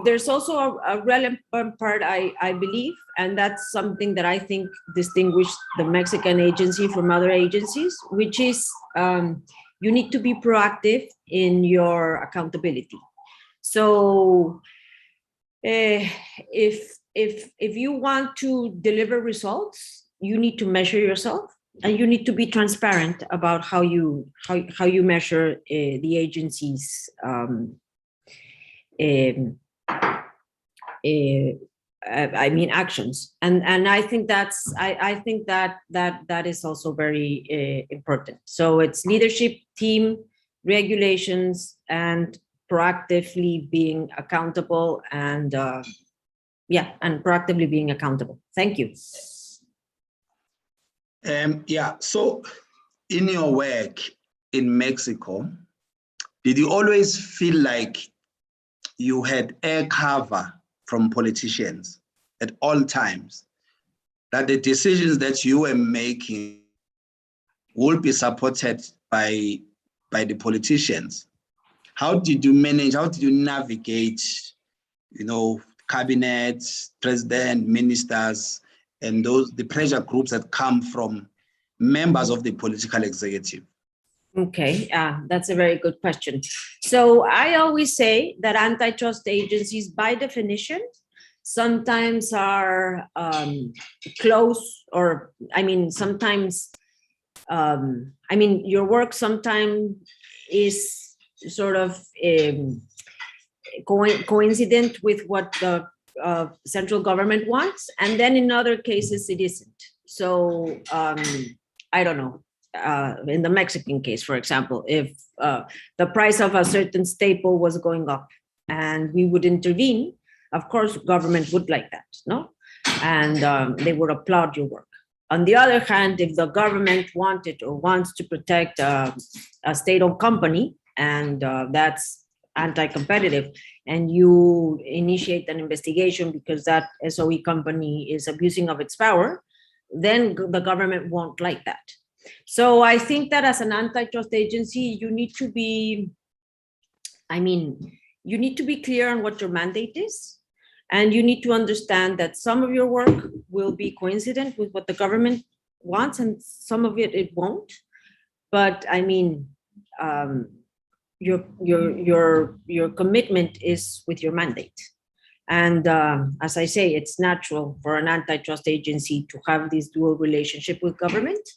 there's also a relevant part, I believe, and that's something that I think distinguished the Mexican agency from other agencies, which is you need to be proactive in your accountability. So if you want to deliver results, you need to measure yourself, and you need to be transparent about how you measure the agency's I mean actions, and I think I think that is also very important. So it's leadership, team, regulations, and proactively being accountable, and and proactively being accountable. Thank you. So in your work in Mexico, did you always feel like you had air cover from politicians at all times, that the decisions that you were making will be supported by the politicians? How did you manage, how did you navigate, cabinet, president, ministers, and the pressure groups that come from members of the political executive? Okay, that's a very good question. So I always say that antitrust agencies, by definition, sometimes are close, or sometimes, your work sometimes is sort of coincident with what the central government wants, and then in other cases it isn't. So I don't know. In the Mexican case, for example, if the price of a certain staple was going up and we would intervene, of course, government would like that, no? And they would applaud your work. On the other hand, if the government wanted or wants to protect a state-owned company, and that's anti-competitive, and you initiate an investigation because that SOE company is abusing of its power, then the government won't like that. So I think that as an antitrust agency, you need to be, you need to be clear on what your mandate is, and you need to understand that some of your work will be coincident with what the government wants, and some of it won't. But your commitment is with your mandate. And as I say, it's natural for an antitrust agency to have this dual relationship with government,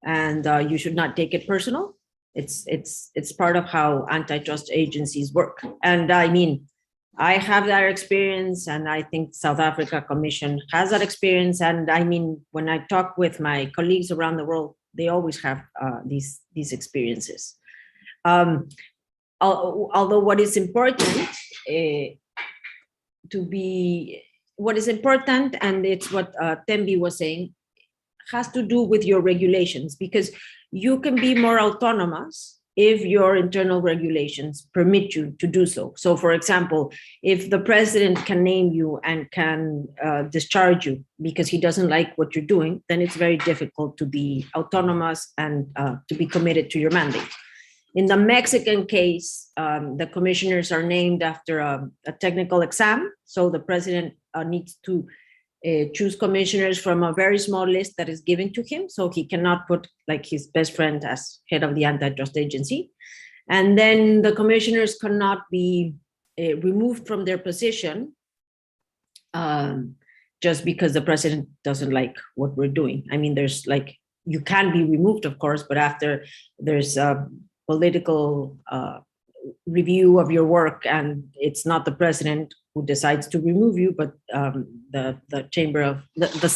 and you should not take it personal. It's part of how antitrust agencies work. And I have that experience, and I think South Africa Commission has that experience. And when I talk with my colleagues around the world, they always have these experiences. Although what is important and it's what Tembi was saying, has to do with your regulations, because you can be more autonomous if your internal regulations permit you to do so. So, for example, if the president can name you and can discharge you because he doesn't like what you're doing, then it's very difficult to be autonomous and to be committed to your mandate. In the Mexican case, the commissioners are named after a technical exam. So the president needs to choose commissioners from a very small list that is given to him. So he cannot put like his best friend as head of the antitrust agency. And then the commissioners cannot be removed from their position just because the president doesn't like what we're doing. There's you can be removed, of course, but after there's a political review of your work, and it's not the president who decides to remove you, but the chamber of the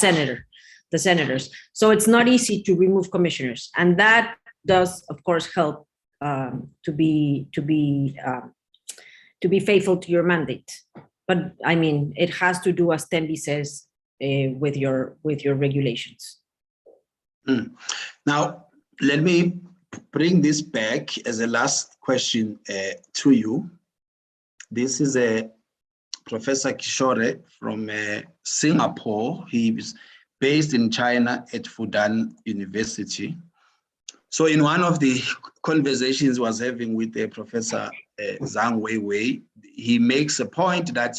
senators. So it's not easy to remove commissioners, and that does, of course, help to be faithful to your mandate. But it has to do, as Tembi says, with your regulations. Now, let me bring this back as a last question to you. This is Professor Kishore from Singapore. He is based in China at Fudan University. So in one of the conversations I was having with Professor Zhang Weiwei, he makes a point that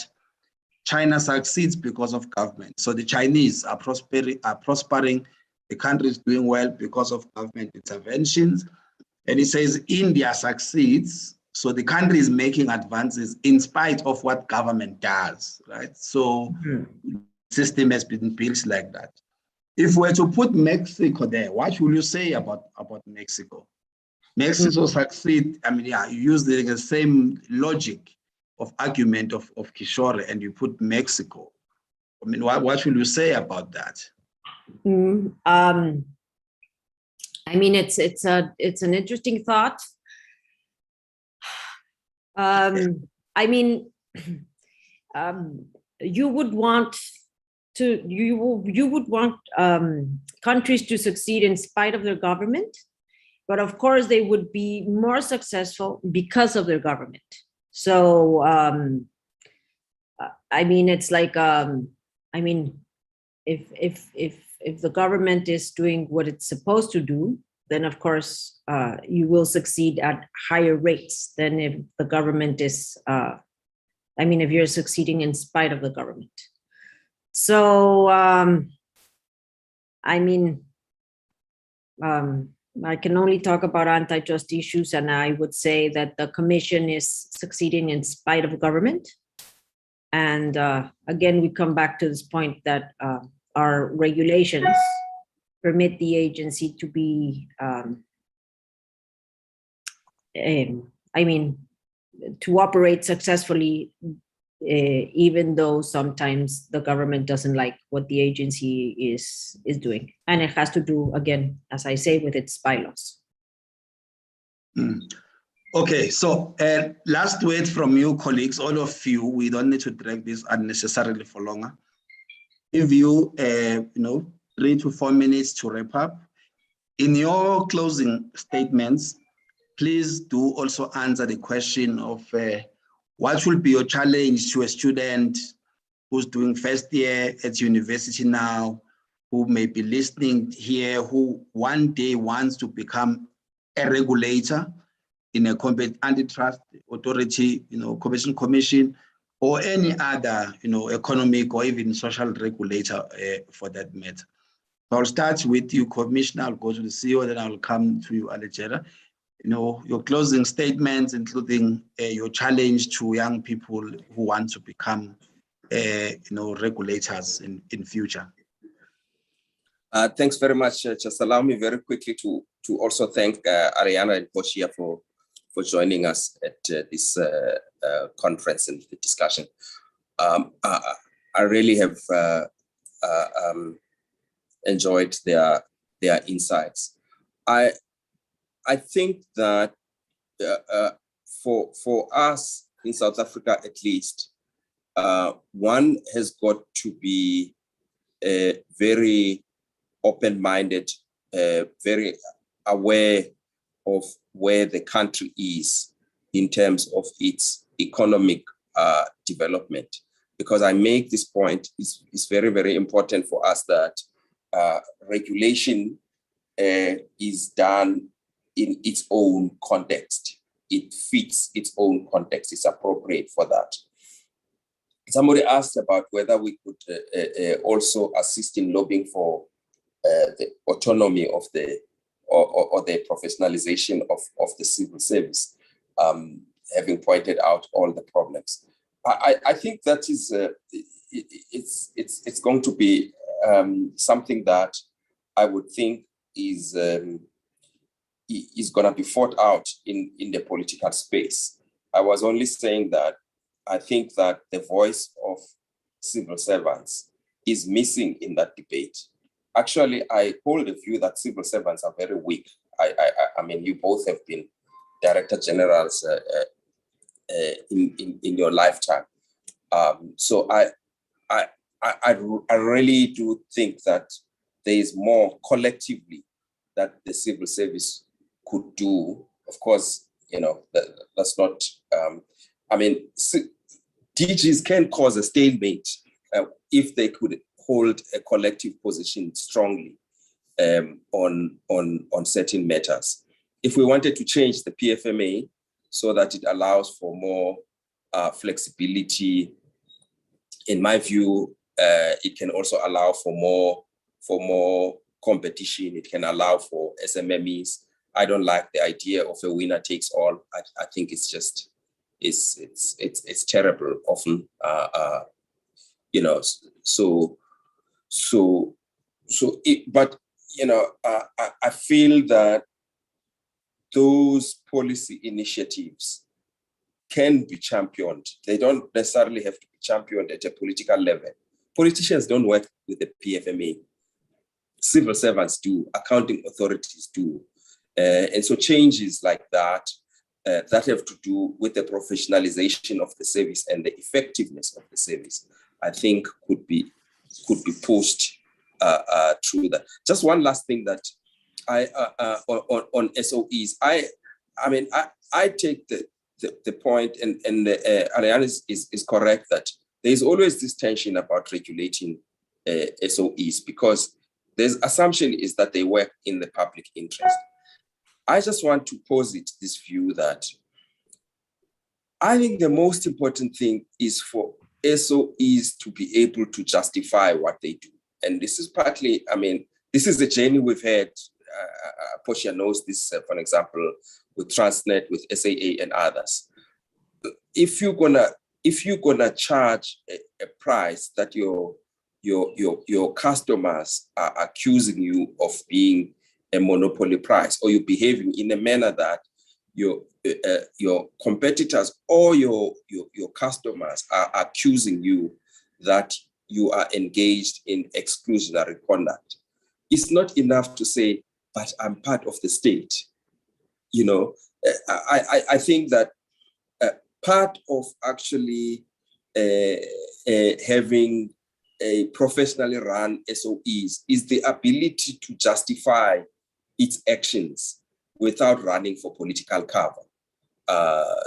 China succeeds because of government. So the Chinese are prospering. The country is doing well because of government interventions. And he says India succeeds, so the country is making advances in spite of what government does, right? So the system has been built like that. If we were to put Mexico there, what will you say about Mexico? Mexico succeed, you use the same logic of argument of Kishore, and you put Mexico. I mean, what will you say about that? I mean, it's an interesting thought. I mean, you would want countries to succeed in spite of their government, but of course they would be more successful because of their government. So I mean, it's like I mean, if the government is doing what it's supposed to do, then of course you will succeed at higher rates than if the government is, I mean, if you're succeeding in spite of the government. So, I mean, I can only talk about antitrust issues, and I would say that the Commission is succeeding in spite of government. And again, we come back to this point that our regulations permit the agency to be, I mean, to operate successfully, even though sometimes the government doesn't like what the agency is doing. And it has to do, again, as I say, with its bylaws. Okay, so last word from you, colleagues, all of you. We don't need to drag this unnecessarily for longer. Give you, 3 to 4 minutes to wrap up. In your closing statements, please do also answer the question of what will be your challenge to a student who's doing first year at university now, who may be listening here, who one day wants to become a regulator in a antitrust authority, competition commission, or any other, economic or even social regulator for that matter. So I'll start with you, Commissioner. I'll go to the CEO, then I'll come to you, Alejandra. Your closing statements, including your challenge to young people who want to become, regulators in future. Thanks very much. Just allow me very quickly to also thank Ariana and Koshia for joining us at this conference and the discussion. I really have enjoyed their insights. I think that for us in South Africa, at least, one has got to be very open-minded, very aware of where the country is in terms of its economic development. Because I make this point, it's very, very important for us that regulation is done in its own context. It fits its own context. It's appropriate for that. Somebody asked about whether we could also assist in lobbying for the autonomy of the or the professionalization of the civil service, having pointed out all the problems. I think that is it's going to be something that I would think is going to be fought out in the political space. I was only saying that I think that the voice of civil servants is missing in that debate. Actually, I hold the view that civil servants are very weak. I mean, you both have been director generals in your lifetime. So I really do think that there is more collectively that the civil service could do. Of course, that's not, I mean, DGs can cause a stalemate if they could hold a collective position strongly on certain matters. If we wanted to change the PFMA so that it allows for more flexibility, in my view, it can also allow for more competition. It can allow for SMMEs. I don't like the idea of a winner takes all. I think it's just it's terrible often. But I feel that those policy initiatives can be championed. They don't necessarily have to be championed at a political level, Politicians don't work with the PFMA. Civil servants do, accounting authorities do. And so changes like that, that have to do with the professionalization of the service and the effectiveness of the service, I think could be pushed through that. Just one last thing that on SOEs, I take the point, and Ariane is correct that there is always this tension about regulating SOEs, because there's assumption is that they work in the public interest. I just want to posit this view that I think the most important thing is for SOEs to be able to justify what they do. And this is partly, this is the journey we've had. Portia knows this, for example, with Transnet, with SAA and others. If you're gonna charge a price that your customers are accusing you of being a monopoly price, or you're behaving in a manner that your competitors or your customers are accusing you that you are engaged in exclusionary conduct, it's not enough to say, but I'm part of the state. I think that part of actually having a professionally run SOEs is the ability to justify its actions without running for political cover.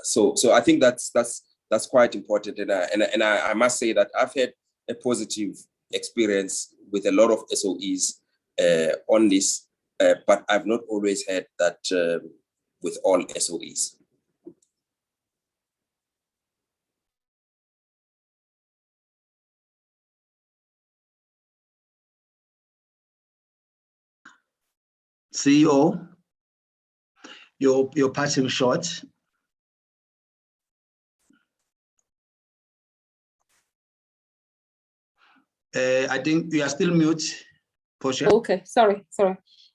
So I think that's quite important, and I must say that I've had a positive experience with a lot of SOEs on this, but I've not always had that with all SOEs. CEO, your passing short. I think you are still mute, Portia. Okay, sorry.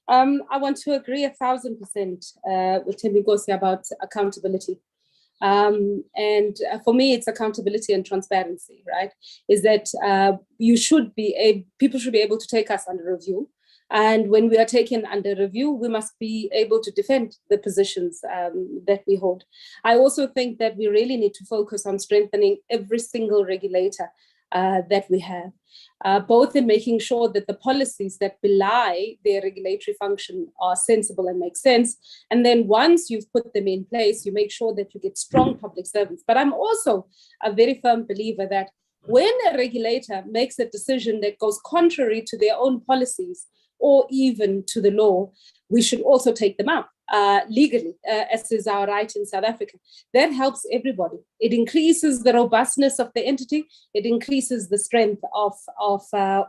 I want to agree 1,000% with Thembinkosi about accountability. And for me, it's accountability and transparency, right? Is that people should be able to take us under review. And when we are taken under review, we must be able to defend the positions that we hold. I also think that we really need to focus on strengthening every single regulator that we have, both in making sure that the policies that belie their regulatory function are sensible and make sense. And then once you've put them in place, you make sure that you get strong public servants. But I'm also a very firm believer that when a regulator makes a decision that goes contrary to their own policies or even to the law, we should also take them up legally, as is our right in South Africa. That helps everybody. It increases the robustness of the entity. It increases the strength of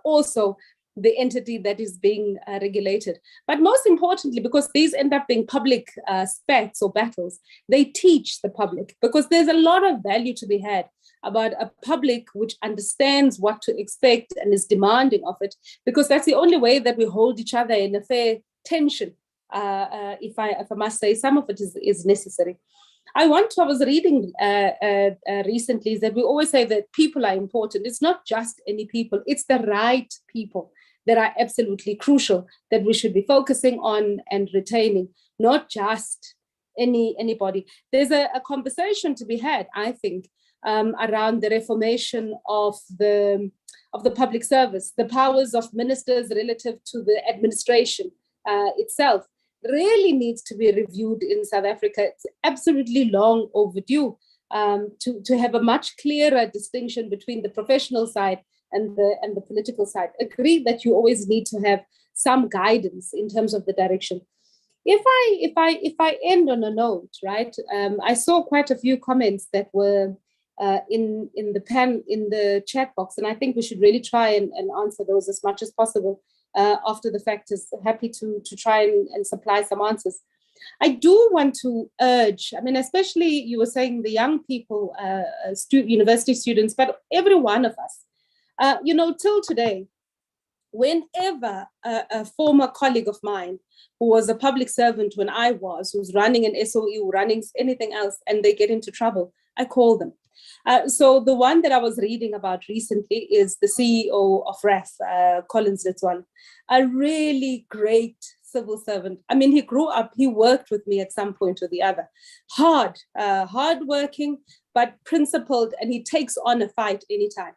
also the entity that is being regulated. But most importantly, because these end up being public spats or battles, they teach the public, because there's a lot of value to be had about a public which understands what to expect and is demanding of it, because that's the only way that we hold each other in a fair tension. If I must say, some of it is necessary. I was reading recently that we always say that people are important. It's not just any people, it's the right people that are absolutely crucial that we should be focusing on and retaining, not just anybody. There's a conversation to be had, I think, around the reformation of the public service, the powers of ministers relative to the administration itself really needs to be reviewed in South Africa. It's absolutely long overdue to have a much clearer distinction between the professional side and the political side. Agree that you always need to have some guidance in terms of the direction. If I end on a note, right? I saw quite a few comments that were in the chat box, and I think we should really try and answer those as much as possible. After the fact, is happy to try and supply some answers. I do want to urge, especially you were saying the young people, university students, but every one of us, till today, whenever a former colleague of mine who was a public servant when I was, who's running an SOE, running anything else, and they get into trouble, I call them. So the one that I was reading about recently is the CEO of RAF, Collins Litzwan, a really great civil servant. I mean, he grew up, he worked with me at some point or the other. Hardworking, but principled, and he takes on a fight anytime.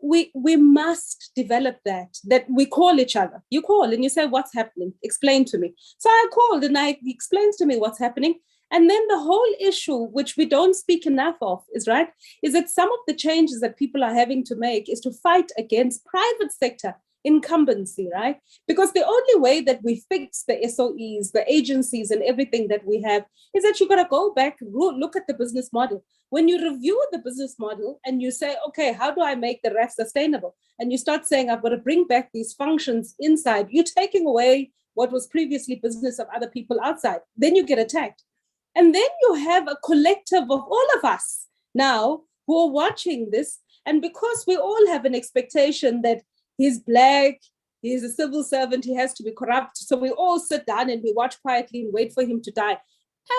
We must develop that we call each other. You call and you say, what's happening? Explain to me. So I called and he explains to me what's happening. And then the whole issue, which we don't speak enough of, is that some of the changes that people are having to make is to fight against private sector incumbency, right? Because the only way that we fix the SOEs, the agencies and everything that we have is that you got to go back, look at the business model. When you review the business model and you say, okay, how do I make the RAF sustainable? And you start saying, I've got to bring back these functions inside, you're taking away what was previously business of other people outside. Then you get attacked. And then you have a collective of all of us now who are watching this. And because we all have an expectation that he's Black, he's a civil servant, he has to be corrupt. So we all sit down and we watch quietly and wait for him to die.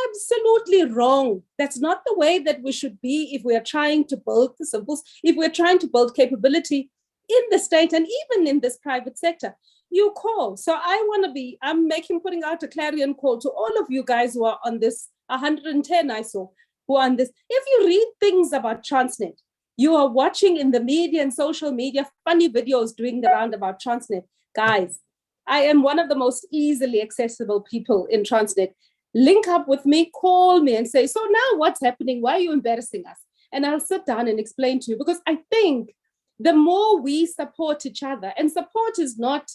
Absolutely wrong. That's not the way that we should be if we are trying to build the civils, if we're trying to build capability in the state and even in this private sector. You call. So I'm putting out a clarion call to all of you guys who are on this, 110 I saw, who are on this. If you read things about Transnet, you are watching in the media and social media funny videos doing the round about Transnet. Guys, I am one of the most easily accessible people in Transnet. Link up with me, call me and say, so now what's happening? Why are you embarrassing us? And I'll sit down and explain to you, because I think the more we support each other, and support is not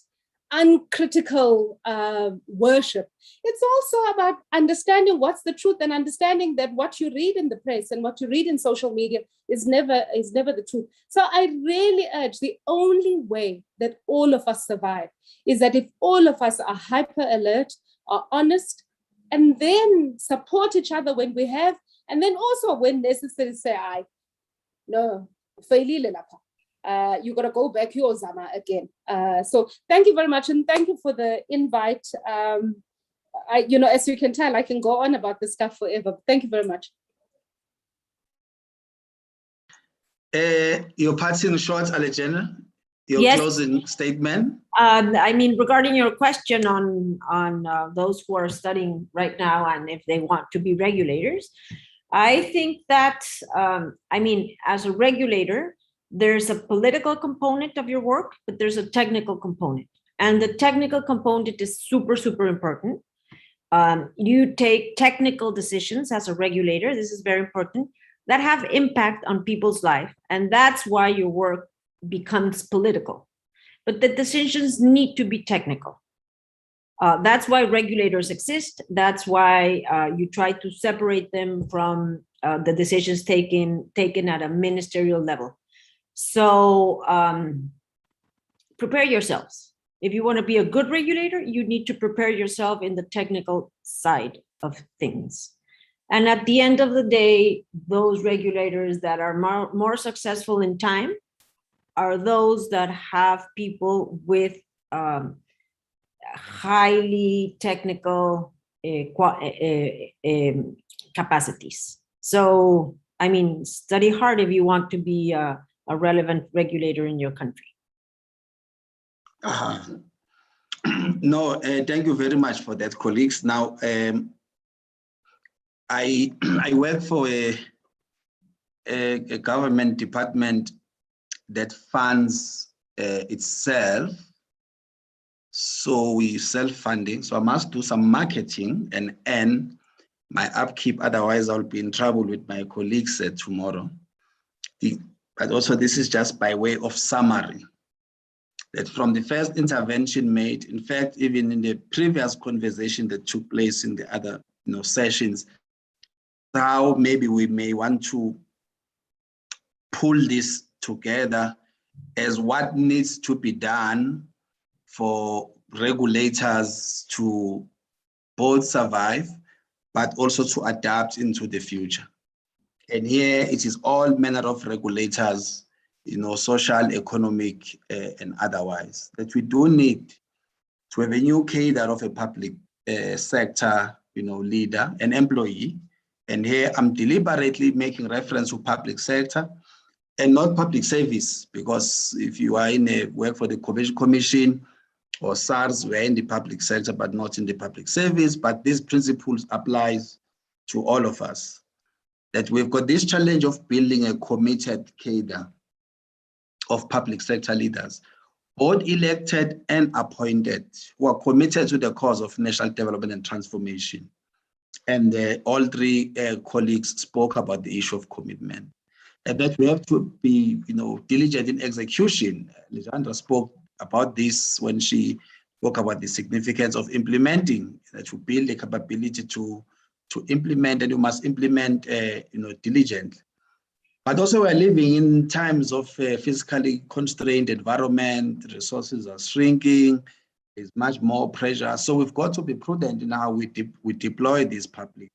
uncritical worship. It's also about understanding what's the truth and understanding that what you read in the press and what you read in social media is never the truth. So I really urge, the only way that all of us survive is that if all of us are hyper alert, are honest, and then support each other when we have, and then also when necessary say, no, you got to go back your Zama again. So thank you very much. And thank you for the invite. As you can tell, I can go on about this stuff forever. Thank you very much. Your parting shots, Alejandra, your Yes. closing statement. Regarding your question on those who are studying right now and if they want to be regulators, I think that, as a regulator, there's a political component of your work, but there's a technical component. And the technical component is super, super important. You take technical decisions as a regulator, this is very important, that have impact on people's life. And that's why your work becomes political. But the decisions need to be technical. That's why regulators exist. That's why you try to separate them from the decisions taken at a ministerial level. So prepare yourselves. If you want to be a good regulator, you need to prepare yourself in the technical side of things. And at the end of the day, those regulators that are more successful in time are those that have people with highly technical capacities. So, study hard if you want to be a relevant regulator in your country. No, thank you very much for that, colleagues. Now, I work for a government department that funds itself. So we self-funding. So I must do some marketing and earn my upkeep. Otherwise, I'll be in trouble with my colleagues tomorrow. But also, this is just by way of summary. That from the first intervention made, in fact, even in the previous conversation that took place in the other sessions, how maybe we may want to pull this together as what needs to be done for regulators to both survive, but also to adapt into the future. And here it is all manner of regulators, social, economic, and otherwise, that we do need to have a new cadre of a public sector, leader, an employee And here I'm deliberately making reference to public sector and not public service, because if you are in a work for the commission or SARS, we're in the public sector, but not in the public service. But these principles applies to all of us, that we've got this challenge of building a committed cadre of public sector leaders, both elected and appointed, who are committed to the cause of national development and transformation. And all three colleagues spoke about the issue of commitment, and that we have to be, diligent in execution. Lisandra spoke about this when she spoke about the significance of implementing, that you build the capability to implement, and you must implement, diligently. But also we're living in times of fiscally constrained environment, resources are shrinking, there's much more pressure. So we've got to be prudent in how we deploy these public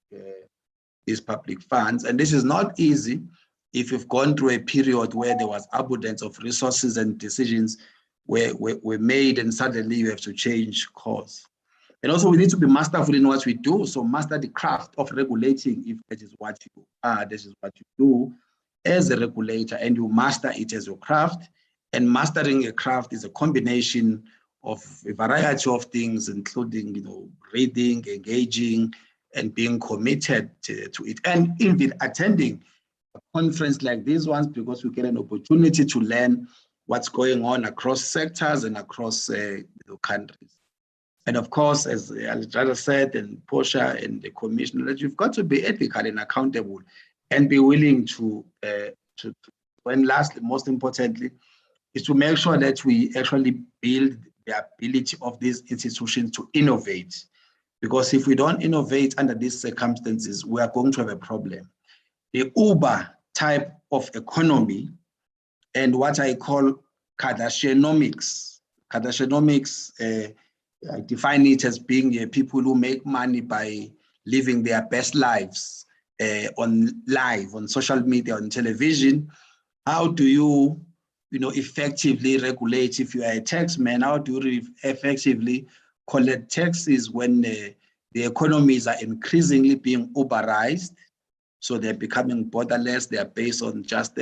funds. And this is not easy if you've gone through a period where there was abundance of resources and decisions were made, and suddenly you have to change course. And also we need to be masterful in what we do. So master the craft of regulating, if that is what you are, this is what you do as a regulator, and you master it as your craft. And mastering a craft is a combination of a variety of things, including, reading, engaging, and being committed to it. And even attending a conference like these ones, because we get an opportunity to learn what's going on across sectors and across countries. And of course, as Alexandra said, and Portia and the commissioner, that you've got to be ethical and accountable and be willing to and lastly, most importantly, is to make sure that we actually build the ability of these institutions to innovate. Because if we don't innovate under these circumstances, we are going to have a problem. The Uber type of economy and what I call Kardashianomics. Kardashianomics, I define it as being people who make money by living their best lives on social media, on television. How do you, effectively regulate? If you are a taxman, how do you effectively collect taxes when the economies are increasingly being Uberized? So they're becoming borderless. They are based on just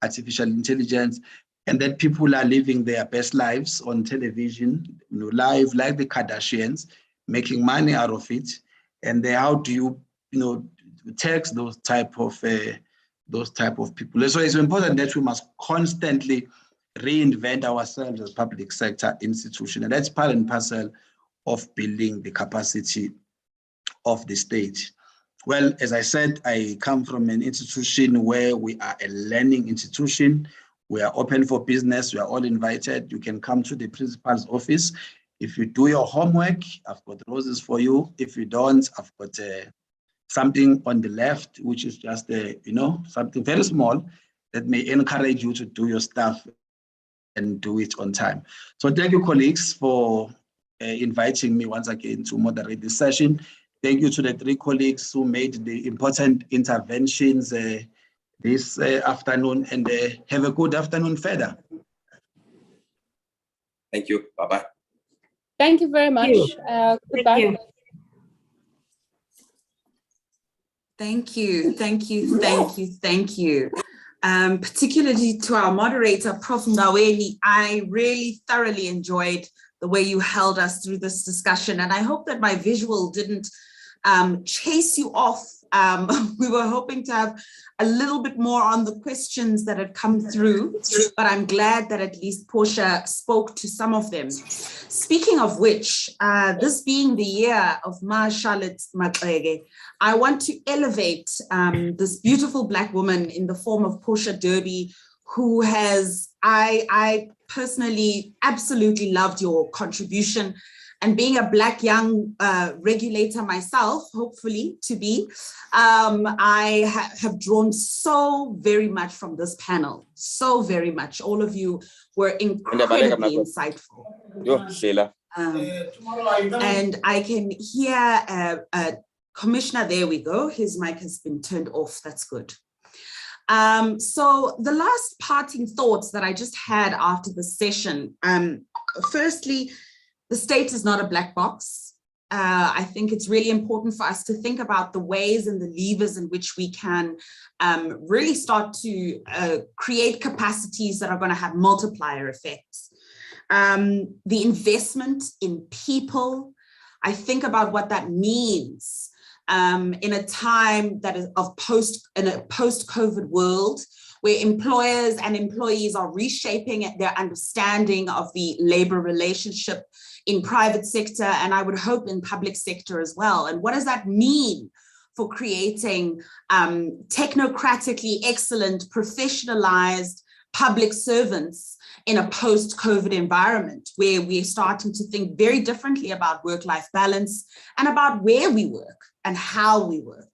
artificial intelligence, and then people are living their best lives on television, live like the Kardashians, making money out of it. And then how do you, tax those type of people? So it's important that we must constantly reinvent ourselves as public sector institution, and that's part and parcel of building the capacity of the state. Well, as I said, I come from an institution where we are a learning institution. We are open for business. We are all invited. You can come to the principal's office. If you do your homework, I've got roses for you. If you don't, I've got something on the left, which is just something very small that may encourage you to do your stuff and do it on time. So thank you, colleagues, for inviting me once again to moderate this session. Thank you to the three colleagues who made the important interventions this afternoon, and have a good afternoon further. Thank you. Bye-bye. Thank you very much. Goodbye. Thank you. Thank you. Thank you. Thank you. Particularly to our moderator, Prof. Ndaweni, I really thoroughly enjoyed the way you held us through this discussion. And I hope that my visual didn't chase you off. We were hoping to have a little bit more on the questions that had come through, but I'm glad that at least Portia spoke to some of them. Speaking of which, this being the year of Ma Charlotte Maxege, I want to elevate this beautiful Black woman in the form of Portia Derby, who has, I personally absolutely loved your contribution. And being a Black young regulator myself, hopefully to be, I have drawn so very much from this panel, so very much. All of you were incredibly insightful. And I can hear Commissioner, there we go. His mic has been turned off, that's good. So the last parting thoughts that I just had after the session, firstly, the state is not a black box. I think it's really important for us to think about the ways and the levers in which we can really start to create capacities that are going to have multiplier effects. The investment in people, I think about what that means in a time that is in a post-COVID world, where employers and employees are reshaping their understanding of the labor relationship in private sector, and I would hope in public sector as well. And what does that mean for creating technocratically excellent, professionalized public servants in a post-COVID environment, where we're starting to think very differently about work-life balance and about where we work and how we work.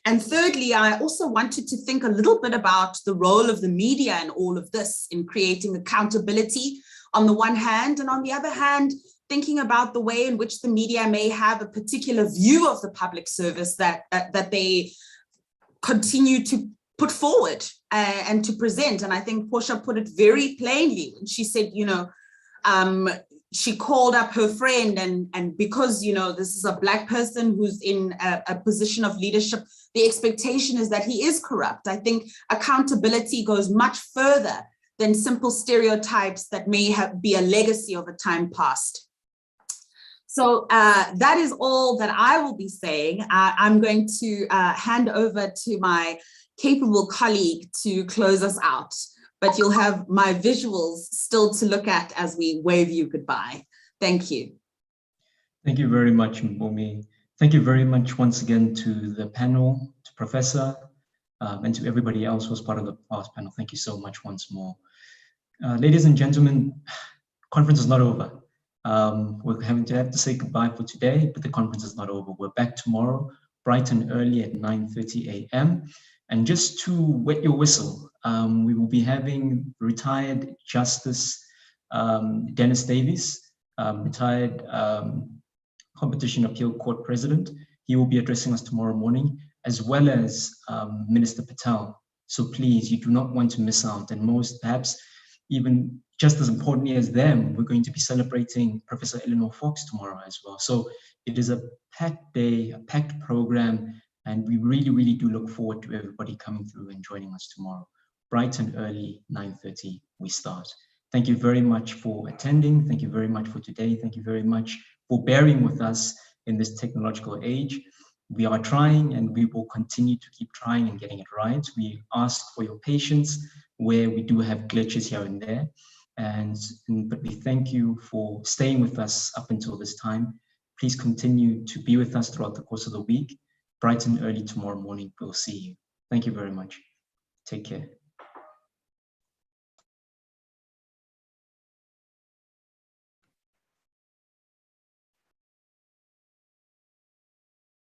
And thirdly, I also wanted to think a little bit about the role of the media in all of this, in creating accountability on the one hand, and on the other hand, thinking about the way in which the media may have a particular view of the public service that they continue to put forward and to present. And I think Portia put it very plainly when she said, she called up her friend, and because, this is a Black person who's in a position of leadership, the expectation is that he is corrupt. I think accountability goes much further than simple stereotypes that may be a legacy of a time past. So that is all that I will be saying. I'm going to hand over to my capable colleague to close us out, but you'll have my visuals still to look at as we wave you goodbye. Thank you. Thank you very much, Mpumi. Thank you very much once again to the panel, to Professor, and to everybody else who was part of the past panel. Thank you so much once more. Ladies and gentlemen, conference is not over. We're having to say goodbye for today, but the conference is not over. We're back tomorrow, bright and early at 9:30 a.m. And just to wet your whistle, we will be having retired Justice Dennis Davies, retired Competition Appeal Court President. He will be addressing us tomorrow morning, as well as Minister Patel. So please, you do not want to miss out. And most, perhaps even just as importantly as them, we're going to be celebrating Professor Eleanor Fox tomorrow as well. So it is a packed day, a packed program, and we really, really do look forward to everybody coming through and joining us tomorrow. Bright and early, 9:30, we start. Thank you very much for attending. Thank you very much for today. Thank you very much for bearing with us in this technological age. We are trying, and we will continue to keep trying and getting it right. We ask for your patience where we do have glitches here and there. But we thank you for staying with us up until this time. Please continue to be with us throughout the course of the week. Bright and early tomorrow morning, we'll see you. Thank you very much. Take care.